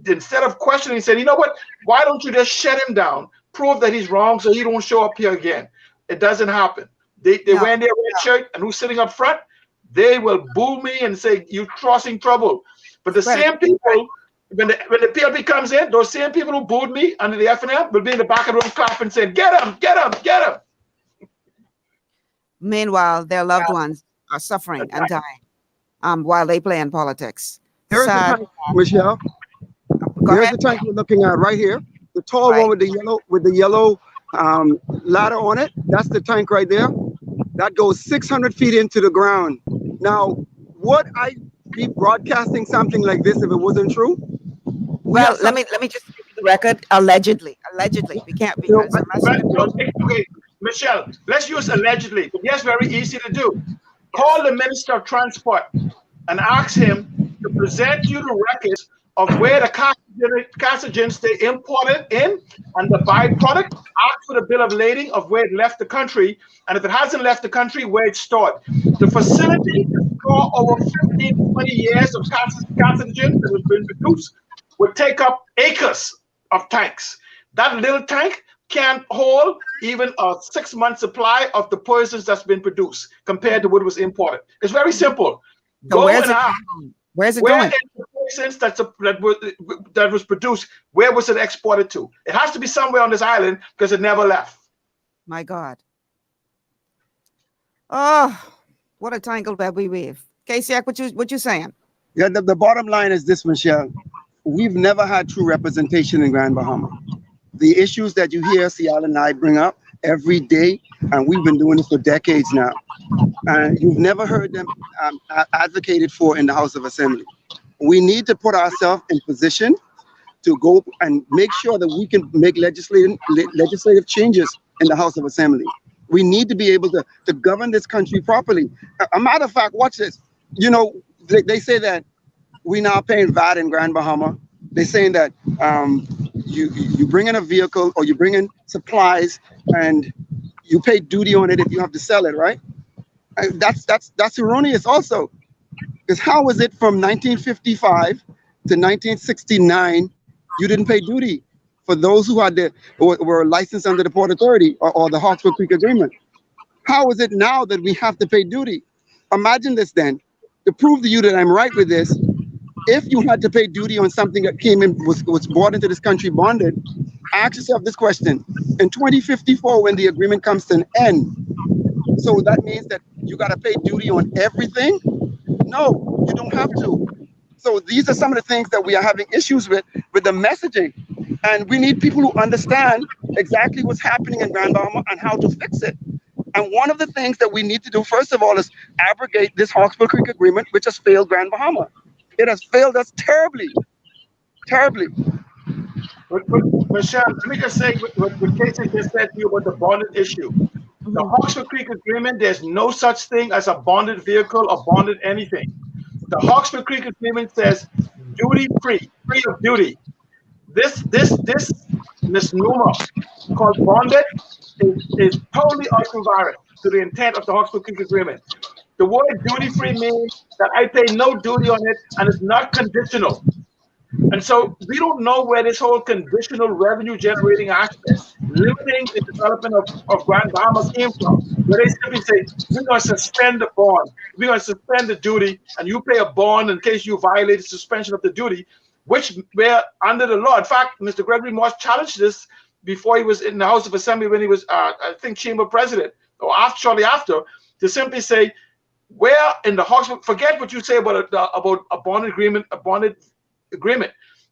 instead of questioning, he said, you know what? Why don't you just shut him down? Prove that he's wrong so he don't show up here again. It doesn't happen. They wear their red shirt, and who's sitting up front? They will boo me and say, you're causing trouble. But the same people, when the PLP comes in, those same people who booed me under the FNM will be in the back of the room clapping, saying, get him, get him, get him. Meanwhile, their loved ones are suffering and dying while they play in politics. Here's the tank, Michelle. Here's the tank we're looking at right here. The tall one with the yellow ladder on it. That's the tank right there. that goes 600 feet into the ground. Now, would I be broadcasting something like this if it wasn't true? Well, let me just give you the record. Allegedly, we can't because okay, Michelle, let's use allegedly. But yes, very easy to do. Call the Minister of Transport and ask him to present you the records of where the carcinogens they imported in and the byproduct. Ask for the bill of lading of where it left the country, and if it hasn't left the country, where it's stored. The facility to store over 15, 20 years of carcinogens that has been produced would take up acres of tanks. That little tank can't hold even a 6-month supply of the poisons that's been produced compared to what was imported. It's very simple. So where's it going? The poisons that was produced, where was it exported to? It has to be somewhere on this island because it never left. My God. Oh, what a tangled web we weave. Casey, what you saying? Yeah, the bottom line is this, Michelle. We've never had true representation in Grand Bahama. The issues that you hear Ciala and I bring up every day, and we've been doing it for decades now, and you've never heard them advocated for in the House of Assembly. We need to put ourselves in position to go and make sure that we can make legislative changes in the House of Assembly. We need to be able to govern this country properly. A matter of fact, watch this. You know, they say that we now paying VAT in Grand Bahama. They're saying that you bring in a vehicle or you bring in supplies and you pay duty on it if you have to sell it, right? And that's erroneous also. Because how is it from 1955 to 1969 you didn't pay duty for those who had were licensed under the Port Authority or the Hawksbill Creek Agreement? How is it now that we have to pay duty? Imagine this then. To prove to you that I'm right with this, if you had to pay duty on something that came in, was brought into this country bonded, ask yourself this question. In 2054, when the agreement comes to an end, so that means that you got to pay duty on everything? No, you don't have to. So these are some of the things that we are having issues with the messaging. And we need people who understand exactly what's happening in Grand Bahama and how to fix it. And one of the things that we need to do, first of all, is abrogate this Hawksbill Creek Agreement, which has failed Grand Bahama. It has failed us terribly, terribly. But Michelle, let me just say what Casey just said to you about the bonded issue. The Hawksbill Creek Agreement, there's no such thing as a bonded vehicle or bonded anything. The Hawksbill Creek Agreement says duty free, free of duty. This misnomer called bonded is totally ultraviolet to the intent of the Hawksbill Creek Agreement. The word duty free means that I pay no duty on it and it's not conditional. And so we don't know where this whole conditional revenue generating aspect, limiting the development of Grand Bahama came from. Where they simply say, we're going to suspend the bond, we're going to suspend the duty, and you pay a bond in case you violate the suspension of the duty, which we're under the law. In fact, Mr. Gregory Moss challenged this before he was in the House of Assembly when he was, I think, chamber president, or shortly after, to simply say, where in the Hawksbill, forget what you say about a bond agreement,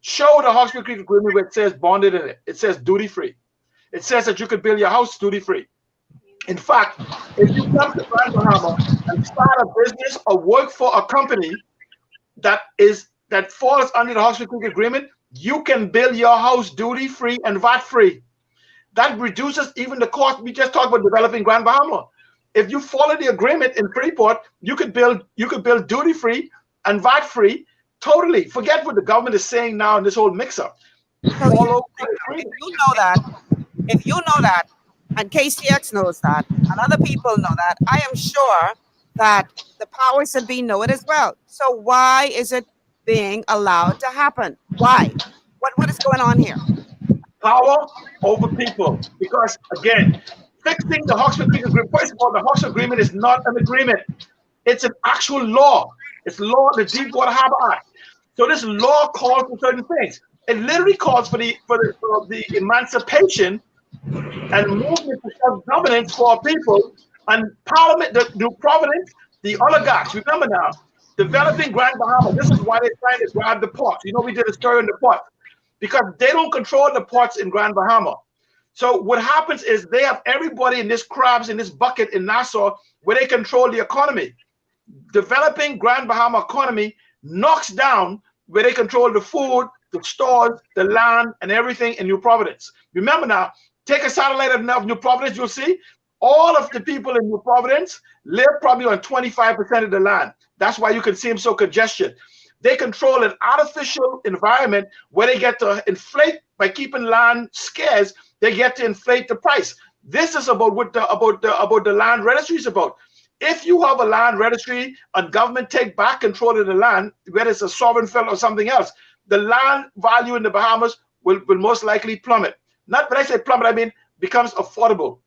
Show the Hawksbill Creek Agreement where it says bonded in it. It says duty free. It says that you could build your house duty free. In fact, if you come to Grand Bahama and start a business or work for a company that falls under the Hawksbill Creek Agreement, you can build your house duty free and VAT free. That reduces even the cost. We just talked about developing Grand Bahama. If you follow the agreement in Freeport, you could build duty free and VAT free. Totally. Forget what the government is saying now in this whole mix-up. If you know that, and KCX knows that, and other people know that, I am sure that the powers that be know it as well. So why is it being allowed to happen? Why? What is going on here? Power over people. Because, again, fixing the Hawksbill Creek Agreement, first of all, the Hawksbill Agreement is not an agreement. It's an actual law. It's law, the Deepwater Harbor Act. So this law calls for certain things. It literally calls for the emancipation and movement to self-governance for people, and Parliament, the New Providence, the oligarchs. Remember now, developing Grand Bahama. This is why they're trying to grab the ports. You know, we did a story on the ports because they don't control the ports in Grand Bahama. So what happens is they have everybody in this crabs in this bucket in Nassau where they control the economy. Developing Grand Bahama economy knocks down where they control the food, the stores, the land, and everything in New Providence. Remember now, take a satellite of New Providence, you'll see all of the people in New Providence live probably on 25% of the land. That's why you can see them so congested. They control an artificial environment where they get to inflate by keeping land scarce. They get to inflate the price. This is about what the land registry is about. If you have a land registry and government take back control of the land, whether it's a sovereign fund or something else, the land value in the Bahamas will most likely plummet. Not when I say plummet, I mean becomes affordable.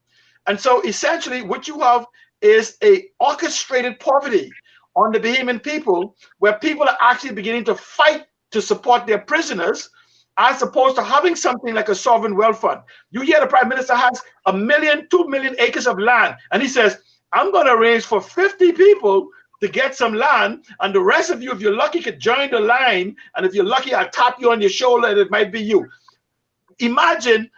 And so essentially what you have is a orchestrated poverty on the Bahamian people, where people are actually beginning to fight to support their prisoners, as opposed to having something like a sovereign wealth fund. You hear the Prime Minister has 1 million, 2 million acres of land, and he says, I'm going to arrange for 50 people to get some land, and the rest of you, if you're lucky, could join the line, and if you're lucky, I'll tap you on your shoulder, and it might be you. Imagine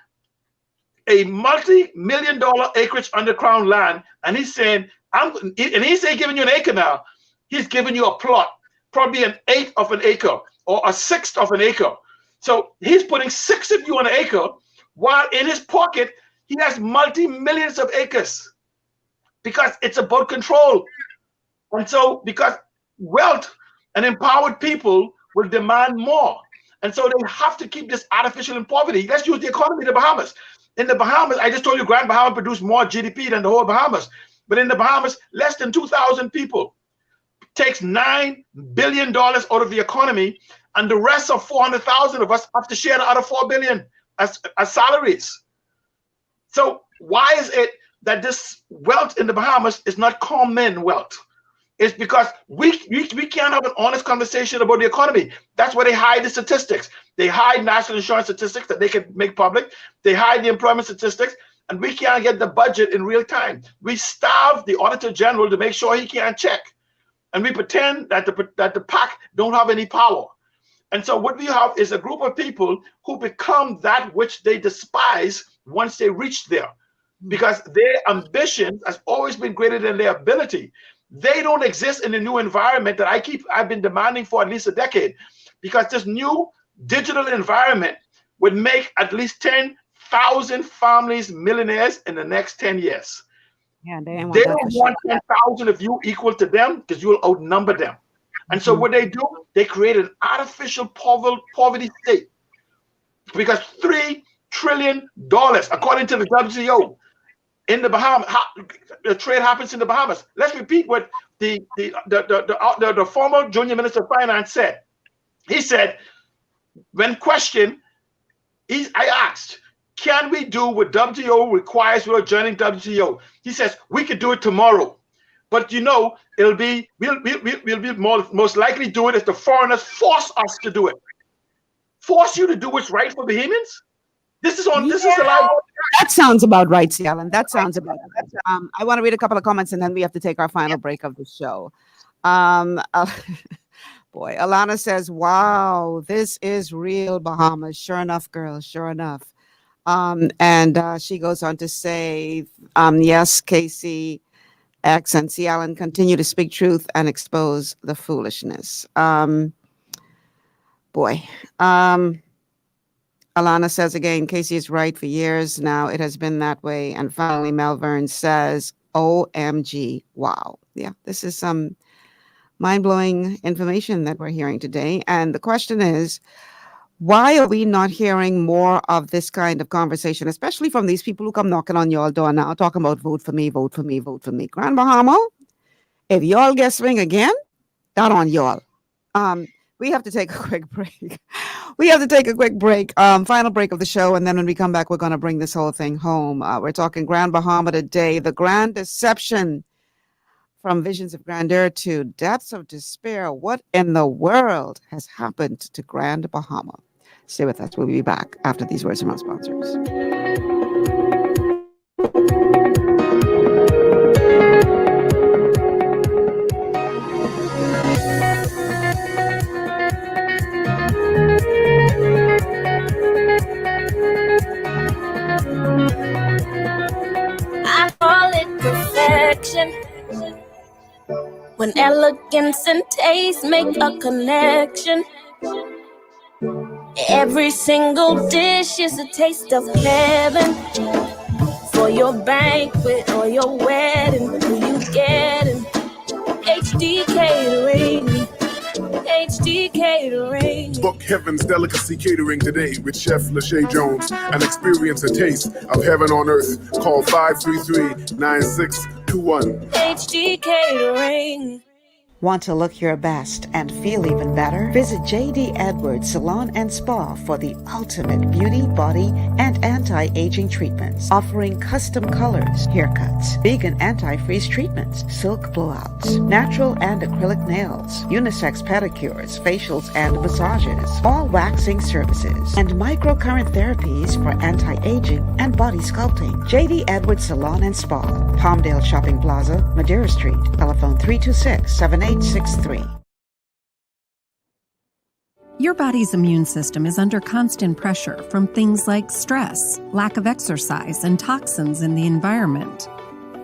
a multi-million-dollar acreage underground land, and he's saying, and he's saying giving you an acre now. He's giving you a plot, probably an eighth of an acre or a sixth of an acre. So he's putting 6 of you on an acre, while in his pocket, he has multi-millions of acres, because it's about control. And so because wealth and empowered people will demand more. And so they have to keep this artificial in poverty. Let's use the economy in the Bahamas. In the Bahamas, I just told you Grand Bahama produced more GDP than the whole Bahamas. But in the Bahamas, less than 2,000 people. Takes $9 billion out of the economy, and the rest of 400,000 of us have to share the other $4 billion as salaries. So why is it that this wealth in the Bahamas is not common wealth? It's because we can't have an honest conversation about the economy. That's why they hide the statistics. They hide national insurance statistics that they can make public. They hide the employment statistics, and we can't get the budget in real time. We starve the Auditor General to make sure he can't check. And we pretend that the PAC don't have any power. And so what we have is a group of people who become that which they despise once they reach there, because their ambition has always been greater than their ability. They don't exist in the new environment that I've been demanding for at least a decade, because this new digital environment would make at least 10,000 families millionaires in the next 10 years. Yeah, they don't want 10,000 of you equal to them, because you'll outnumber them. And so what they do, they create an artificial poverty state, because $3 trillion, according to the WTO, in the Bahamas, the trade happens in the Bahamas. Let's repeat what the former junior minister of finance said. He said, when questioned, I asked, can we do what WTO requires without joining WTO? He says, we could do it tomorrow. But we'll be most likely do it if the foreigners force us to do it. Force you to do what's right for Bahamians? This is a lie. That sounds about right, Cialan. That sounds about right. I want to read a couple of comments, and then we have to take our final break of the show. Boy, Alana says, wow, this is real Bahamas. Sure enough, girl, sure enough. And she goes on to say, yes, Casey X and Cialan continue to speak truth and expose the foolishness. Alana says again, Casey is right. For years now, it has been that way. And finally, Malvern says, OMG, wow. Yeah, this is some mind-blowing information that we're hearing today. And the question is, why are we not hearing more of this kind of conversation, especially from these people who come knocking on your door now, talking about vote for me, vote for me, vote for me. Grand Bahama, if y'all get swing again, that on y'all. We have to take a quick break. Final break of the show. And then when we come back, we're going to bring this whole thing home. We're talking Grand Bahama today, the grand deception, from visions of grandeur to depths of despair. What in the world has happened to Grand Bahama? Stay with us. We'll be back after these words from our sponsors. When elegance and taste make a connection, every single dish is a taste of heaven. For your banquet or your wedding, who you getting? HD Catering. HD Catering. Book Heaven's Delicacy Catering today with Chef Lachey Jones and experience a taste of heaven on earth. Call 533-9621. HD Catering. Want to look your best and feel even better? Visit J.D. Edwards Salon and Spa for the ultimate beauty, body, and anti-aging treatments, offering custom colors, haircuts, vegan anti-freeze treatments, silk blowouts, natural and acrylic nails, unisex pedicures, facials, and massages, all waxing services, and microcurrent therapies for anti-aging and body sculpting. J.D. Edwards Salon and Spa, Palmdale Shopping Plaza, Madeira Street, telephone 326-7863. Your body's immune system is under constant pressure from things like stress, lack of exercise, and toxins in the environment.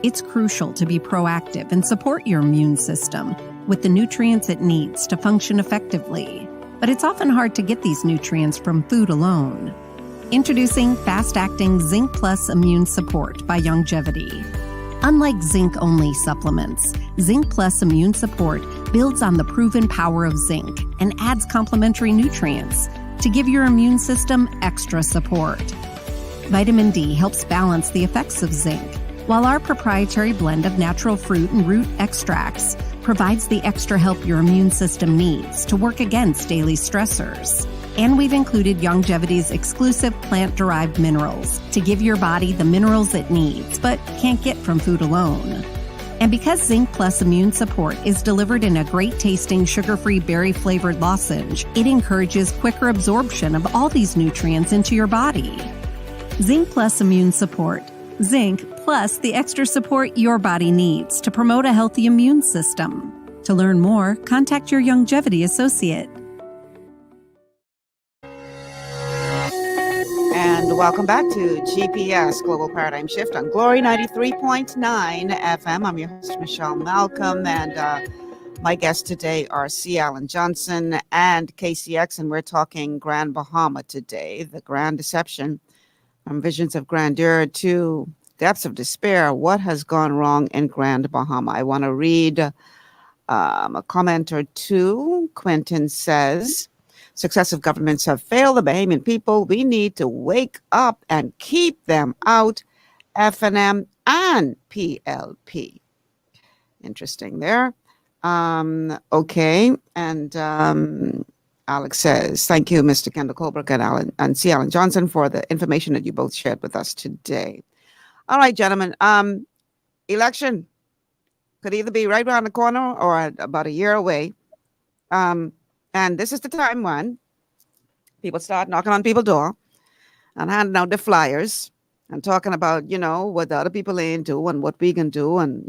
It's crucial to be proactive and support your immune system with the nutrients it needs to function effectively. But it's often hard to get these nutrients from food alone. Introducing fast-acting Zinc Plus Immune Support by Longevity. Unlike zinc-only supplements, Zinc Plus Immune Support builds on the proven power of zinc and adds complementary nutrients to give your immune system extra support. Vitamin D helps balance the effects of zinc, while our proprietary blend of natural fruit and root extracts provides the extra help your immune system needs to work against daily stressors. And we've included Longevity's exclusive plant-derived minerals to give your body the minerals it needs, but can't get from food alone. And because Zinc Plus Immune Support is delivered in a great-tasting, sugar-free, berry-flavored lozenge, it encourages quicker absorption of all these nutrients into your body. Zinc Plus Immune Support. Zinc plus the extra support your body needs to promote a healthy immune system. To learn more, contact your Longevity associate. And welcome back to GPS Global Paradigm Shift on Glory 93.9 FM. I'm your host, Michelle Malcolm, and my guests today are C. Alan Johnson and KCX, and we're talking Grand Bahama today, the Grand Deception, from visions of grandeur to depths of despair. What has gone wrong in Grand Bahama? I want to read a comment or two. Quentin says, successive governments have failed the Bahamian people. We need to wake up and keep them out. FNM and PLP. Interesting there. Okay. And Alex says, thank you, Mr. Kendle Colebrook and C. Alan Johnson, for the information that you both shared with us today. All right, gentlemen. Election could either be right around the corner or about a year away. And this is the time when people start knocking on people's door and handing out the flyers and talking about, what the other people ain't do and what we can do and,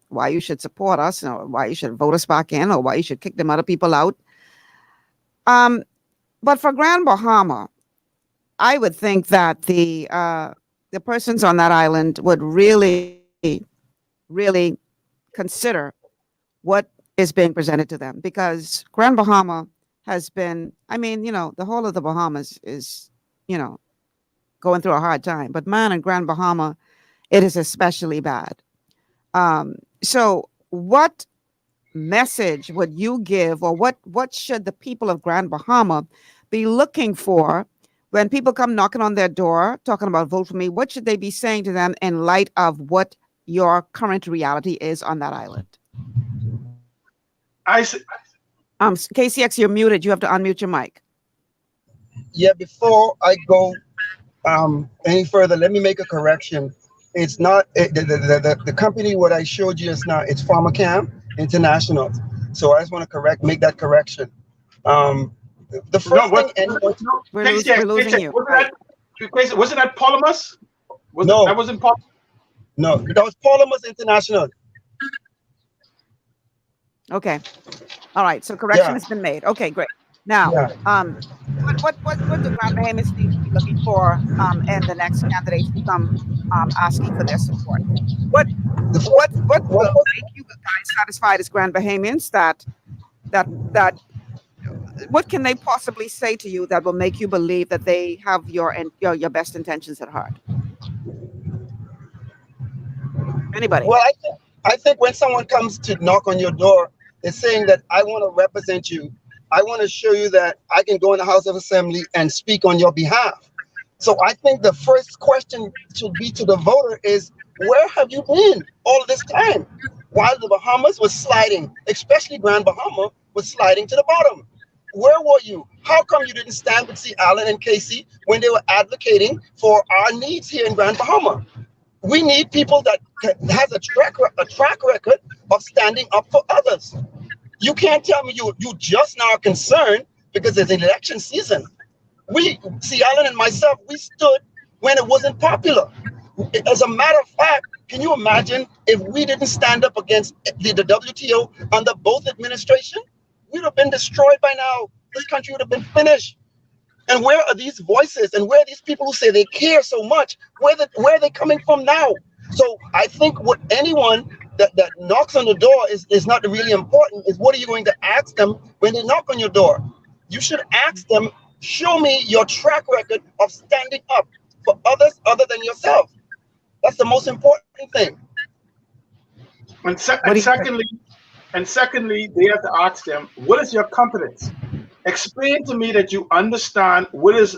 why you should support us or why you should vote us back in or why you should kick them other people out. But for Grand Bahama, I would think that the persons on that island would really, really consider what is being presented to them, because Grand Bahama has been, the whole of the Bahamas is, going through a hard time. But man, in Grand Bahama, it is especially bad. So what message would you give, or what should the people of Grand Bahama be looking for when people come knocking on their door, talking about vote for me? What should they be saying to them in light of what your current reality is on that island? KCX, you're muted. You have to unmute your mic. Yeah, before I go any further, let me make a correction. It's not the company what I showed you just now. It's PharmaCam International. So I just want to make that correction. The first we're losing you. Wasn't that Polymus? No, that wasn't Polymus. No, that was Polymus International. Okay. All right. So correction has been made. Okay, great. Now, what the Grand Bahamians need to be looking for and the next candidates who come asking for their support? What will make you satisfied as Grand Bahamians that what can they possibly say to you that will make you believe that they have your best intentions at heart? Anybody? Well, I think when someone comes to knock on your door, they're saying that I want to represent you. I want to show you that I can go in the House of Assembly and speak on your behalf. So I think the first question should be to the voter is, where have you been all this time? While the Bahamas was sliding, especially Grand Bahama was sliding to the bottom. Where were you? How come you didn't stand with C. Allen and Casey when they were advocating for our needs here in Grand Bahama? We need people that has a track record of standing up for others. You can't tell me you just now are concerned because it's election season. We, C. Allen and myself, we stood when it wasn't popular. As a matter of fact, can you imagine if we didn't stand up against the WTO under both administrations? We'd have been destroyed by now. This country would have been finished. And where are these voices? And where are these people who say they care so much? Where are they coming from now? So I think what anyone that knocks on the door is not really important. Is what are you going to ask them when they knock on your door? You should ask them, show me your track record of standing up for others other than yourself. That's the most important thing. And secondly, they have to ask them, what is your competence? Explain to me that you understand what is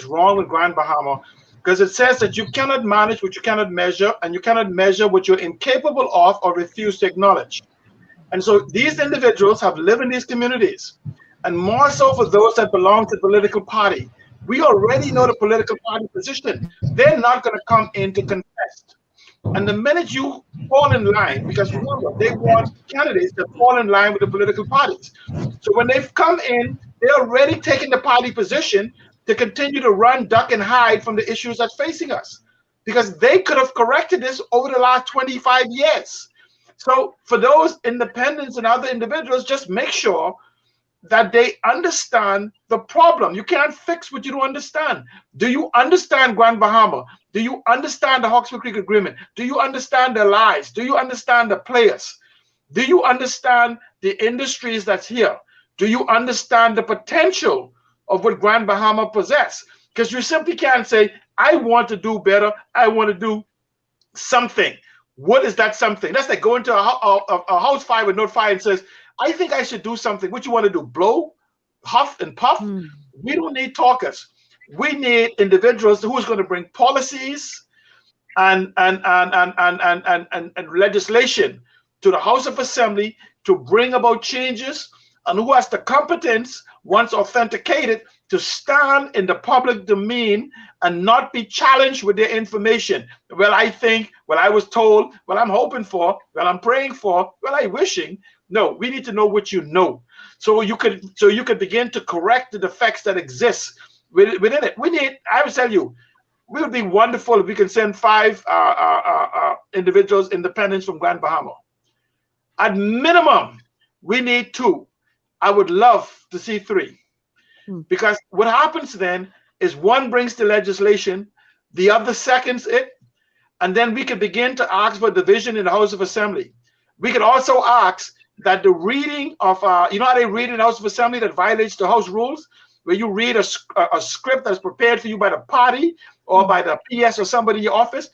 wrong with Grand Bahama, because it says that you cannot manage what you cannot measure, and you cannot measure what you're incapable of or refuse to acknowledge. And so these individuals have lived in these communities, and more so for those that belong to the political party. We already know the political party position. They're not going to come in to contest. And the minute you fall in line, because remember, they want candidates that fall in line with the political parties. So when they've come in, they're already taking the party position to continue to run, duck, and hide from the issues that's facing us. Because they could have corrected this over the last 25 years. So for those independents and other individuals, just make sure that they understand the problem. You can't fix what you don't understand. Do you understand Grand Bahama? Do you understand the Hawksbill Creek Agreement? Do you understand the lies? Do you understand the players? Do you understand the industries that's here? Do you understand the potential of what Grand Bahama possess? Because you simply can't say, I want to do better. I want to do something. What is that something? That's like going to a house fire with no fire and says, I think I should do something. What you want to do? Blow, huff, and puff? We don't need talkers. We need individuals who's going to bring policies and legislation to the House of Assembly to bring about changes, and who has the competence, once authenticated, to stand in the public domain and not be challenged with their information. Well, I think, well, I was told, well, I'm hoping for, well, I'm praying for, well, I'm wishing. No, we need to know what you know, so you could begin to correct the defects that exist within it. I would tell you, it would be wonderful if we can send 5 individuals, independents from Grand Bahama. At minimum, we need 2. I would love to see 3. Because what happens then is one brings the legislation, the other seconds it, and then we could begin to ask for division in the House of Assembly. We could also ask that the reading of, you know how they read in the House of Assembly that violates the House rules, where you read a script that's prepared for you by the party or by the PS or somebody in your office.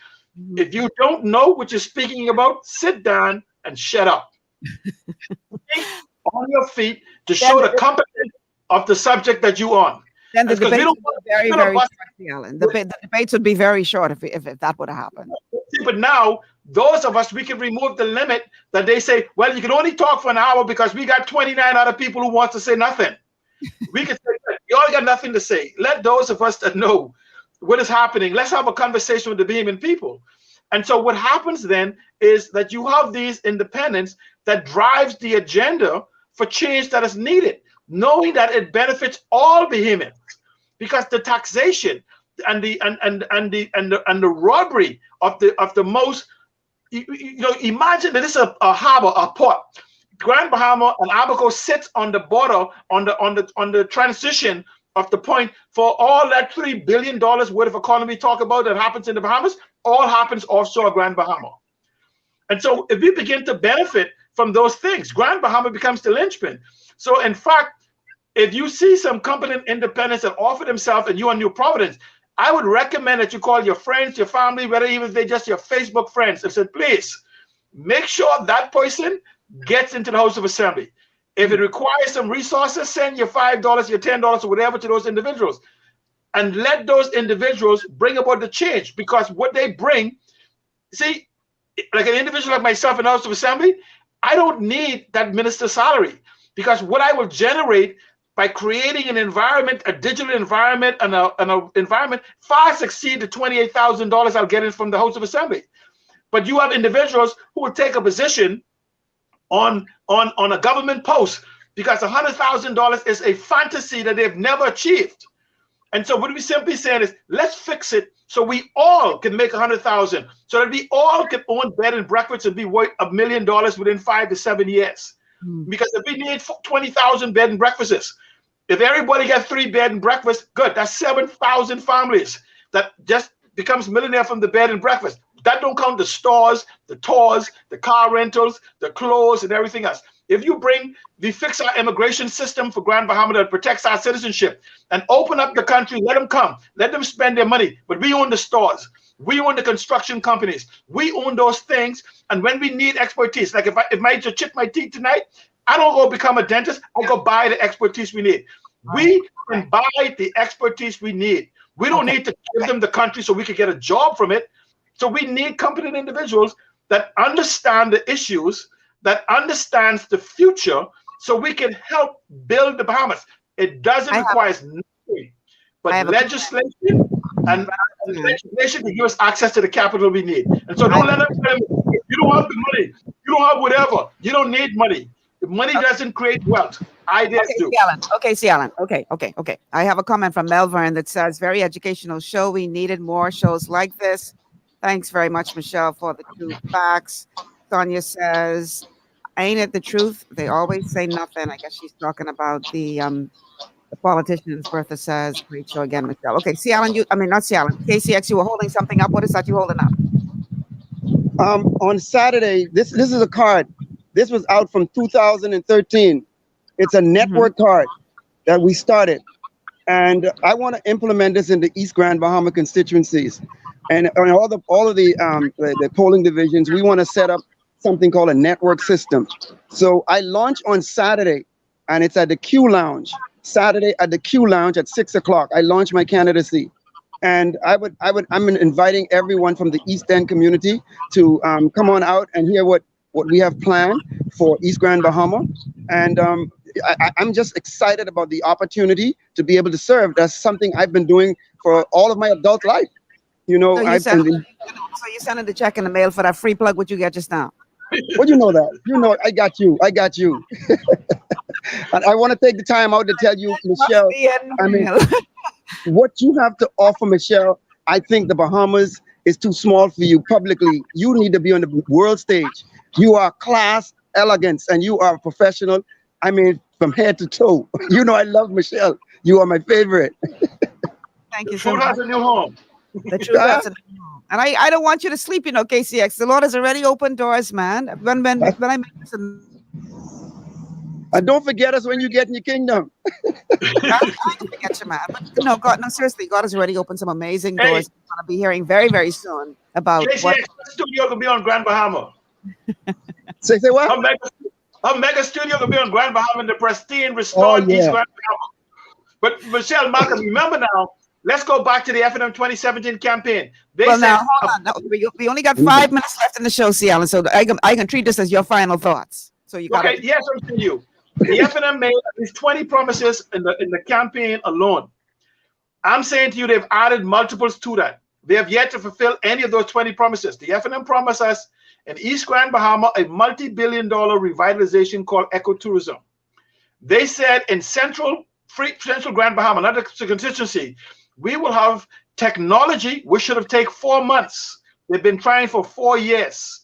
If you don't know what you're speaking about, sit down and shut up. On your feet to show the competence of the subject that you're on. Then the debates would be very, very short, Alan. The debates would be very short if that would have happened. But now, those of us, we can remove the limit that they say, well, you can only talk for an hour because we got 29 other people who want to say nothing. We can say, you all got nothing to say. Let those of us that know what is happening, let's have a conversation with the Bahamian people. And so what happens then is that you have these independents that drives the agenda for change that is needed, knowing that it benefits all Bahamians, because the taxation and the robbery of the most, you know, imagine that this is a harbor, a port. Grand Bahama and Abaco sits on the border, on the transition of the point for all that $3 billion worth of economy talk about that happens in the Bahamas, all happens offshore Grand Bahama. And so if we begin to benefit from those things, Grand Bahama becomes the linchpin. So in fact, if you see some competent independents that offer themselves and you're in New Providence, I would recommend that you call your friends, your family, whether even if they're just your Facebook friends, and say, please, make sure that person gets into the House of Assembly. If it requires some resources, send your $5, your $10, or whatever to those individuals. And let those individuals bring about the change, because what they bring, see, like an individual like myself in the House of Assembly, I don't need that minister's salary, because what I will generate by creating an environment, a digital environment, and an environment far exceed the $28,000 I'll get in from the House of Assembly. But you have individuals who will take a position on a government post because $100,000 is a fantasy that they've never achieved. And so what we simply saying is, let's fix it so we all can make $100,000, so that we all can own bed and breakfast and be worth $1 million within 5 to 7 years. Because if we need 20,000 bed and breakfasts, if everybody gets 3 bed and breakfasts, good. That's 7,000 families that just becomes millionaire from the bed and breakfast. That don't count the stores, the tours, the car rentals, the clothes, and everything else. If we fix our immigration system for Grand Bahama that protects our citizenship and open up the country, let them come, let them spend their money. But we own the stores, we own the construction companies, we own those things. And when we need expertise, like if I just chip my teeth tonight, I don't go become a dentist, I go buy the expertise we need. We can buy the expertise we need. We don't need to give them the country so we can get a job from it. So we need competent individuals that understand the issues, that understands the future, so we can help build the Bahamas. It doesn't require nothing but legislation, and legislation to give us access to the capital we need. And so don't let them tell you, you don't have the money, you don't have whatever, you don't need money. The money doesn't create wealth. Ideas do. C. Allen. Okay. I have a comment from Melvern that says, very educational show. We needed more shows like this. Thanks very much, Michelle, for the 2 facts. Sonia says, ain't it the truth? They always say nothing. I guess she's talking about the politicians. Bertha says, great show again, Michelle. Okay, C. Allen, not C. Allen. KCX, you were holding something up. What is that you holding up? On Saturday, this is a card. This was out from 2013. It's a network card that we started. And I want to implement this in the East Grand Bahama constituencies. And all of the polling divisions, we want to set up something called a network system. So I launch on Saturday, and it's at the Q Lounge. Saturday at the Q Lounge at 6 o'clock. I launch my candidacy, and I'm inviting everyone from the East End community to come on out and hear what we have planned for East Grand Bahama. And I'm just excited about the opportunity to be able to serve. That's something I've been doing for all of my adult life. You know, so you sending the check in the mail for that free plug what you get just now? Well, you know that. You know, I got you. And I want to take the time out to tell you, Michelle, what you have to offer, Michelle, I think the Bahamas is too small for you publicly. You need to be on the world stage. You are class, elegance, and you are a professional. I mean, from head to toe. You know, I love Michelle. You are my favorite. Thank you so much. The truth has a new home. The truth has a new home. And I don't want you to sleep, you know, KCX. The Lord has already opened doors, man. When I make this. And don't forget us when you get in your kingdom. I forget you, man. But no, God, no, seriously, God has already opened some amazing doors. We're going to be hearing very, very soon about KCX studio can be on Grand Bahama. Say what? Our mega studio can be on Grand Bahama in the pristine, restored East Grand Bahama. But Michelle, Malcolm, remember now, let's go back to the FNM 2017 campaign. Hold on. No, we only got 5 minutes left in the show, C. Allen, so I can treat this as your final thoughts. So you got yes, I'm telling you. The FNM made at least 20 promises in the campaign alone. I'm saying to you, they've added multiples to that. They have yet to fulfill any of those 20 promises. The FNM promised us in East Grand Bahama a multi-billion-dollar revitalization called ecotourism. They said in Central Grand Bahama, not the constituency, we will have technology which should have taken 4 months. They've been trying for 4 years.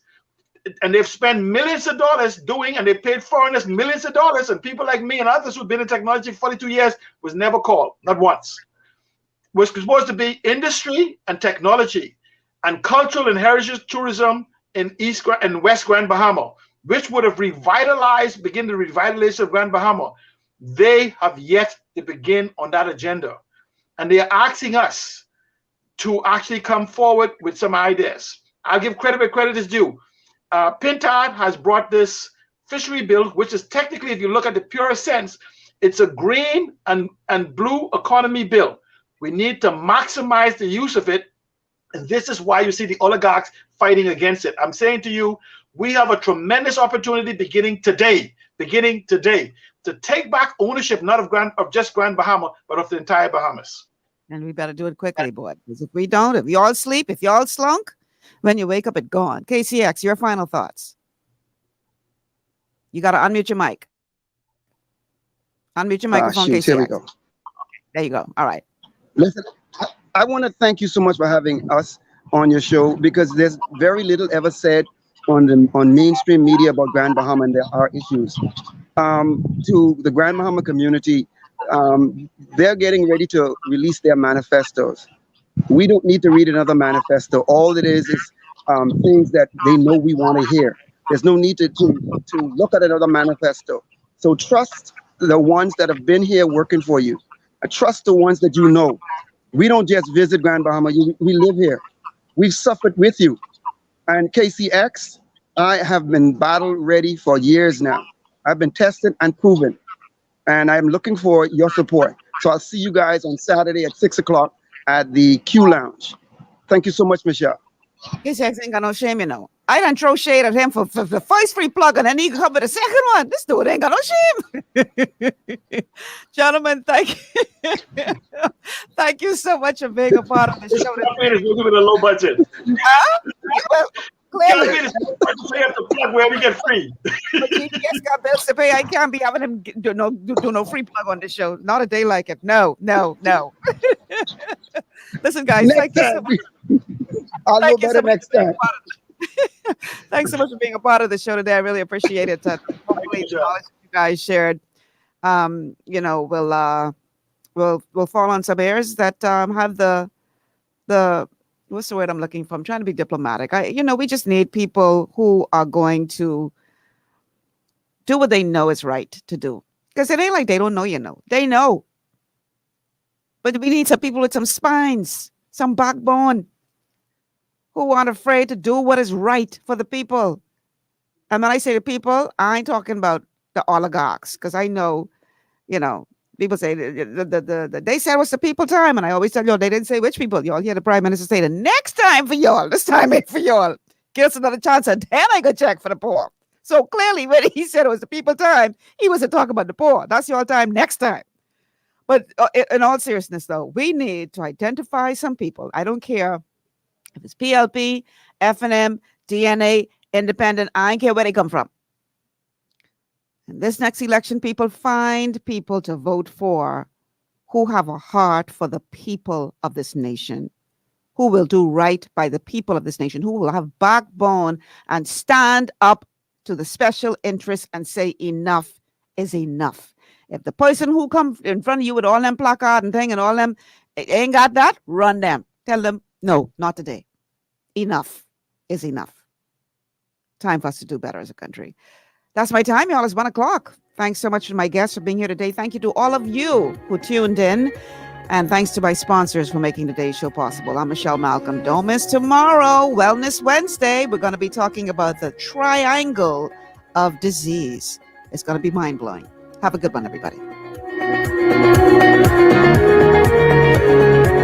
And they've spent millions of dollars doing, and they paid foreigners millions of dollars, and people like me and others who've been in technology for 42 years was never called, not once. Was supposed to be industry and technology and cultural and heritage tourism in West Grand Bahama, which would have begin the revitalization of Grand Bahama. They have yet to begin on that agenda. And they are asking us to actually come forward with some ideas. I'll give credit where credit is due. Pintard has brought this fishery bill, which is technically, if you look at the purest sense, it's a green and blue economy bill. We need to maximize the use of it. And this is why you see the oligarchs fighting against it. I'm saying to you, we have a tremendous opportunity beginning today, to take back ownership, not of just Grand Bahama, but of the entire Bahamas. And we better do it quickly, boy. Because if we don't, if you all sleep, if you all slunk, when you wake up, it's gone. KCX, your final thoughts. You got to unmute your mic. Unmute your microphone, KCX. Here we go. Okay, there you go. All right. Listen, I want to thank you so much for having us on your show, because there's very little ever said on mainstream media about Grand Bahama, and there are issues. To the Grand Bahama community, they're getting ready to release their manifestos. We don't need to read another manifesto. All it is things that they know we want to hear. There's no need to look at another manifesto. So trust the ones that have been here working for you. Trust the ones that you know. We don't just visit Grand Bahama. We live here. We've suffered with you. And KCX, I have been battle ready for years now. I've been tested and proven. And I'm looking for your support. So I'll see you guys on Saturday at 6 o'clock at the Q Lounge. Thank you so much, Michelle. KCX ain't got no shame, you know. I done throw shade at him for the first free plug, and then he come with a second one. This dude ain't got no shame. Gentlemen, thank you. Thank you so much for being a part of the show. We'll give it a low budget. Well, clearly. We have to plug where we get free. But GPS got bills to pay. I can't be having him do no free plug on the show. Not a day like it. No. Listen, guys, thank you so much. I'll know better next time. Thanks so much for being a part of the show today. I really appreciate it. Hopefully, the knowledge you guys shared, will fall on some ears that have the what's the word I'm looking for? I'm trying to be diplomatic. We just need people who are going to do what they know is right to do. Because it ain't like they don't know, They know. But we need some people with some spines, some backbone, who aren't afraid to do what is right for the people. And when I say the people, I ain't talking about the oligarchs, because I know, people say they said it was the people time, and I always tell y'all they didn't say which people. Y'all hear the Prime Minister say the next time for y'all, this time ain't for y'all. Give us another chance, and then I go check for the poor. So clearly, when he said it was the people time, he wasn't talking about the poor. That's your time next time. But in all seriousness, though, we need to identify some people. I don't care if it's PLP, F&M, DNA, independent. I don't care where they come from. In this next election, people find people to vote for who have a heart for the people of this nation, who will do right by the people of this nation, who will have backbone and stand up to the special interests and say enough is enough. If the person who comes in front of you with all them placard and thing and all them ain't got that, run them. Tell them, no, not today. Enough is enough. Time for us to do better as a country. That's my time, y'all. It's 1 o'clock. Thanks so much to my guests for being here today. Thank you to all of you who tuned in. And thanks to my sponsors for making today's show possible. I'm Michelle Malcolm. Don't miss tomorrow, Wellness Wednesday. We're going to be talking about the triangle of disease. It's going to be mind-blowing. Have a good one, everybody.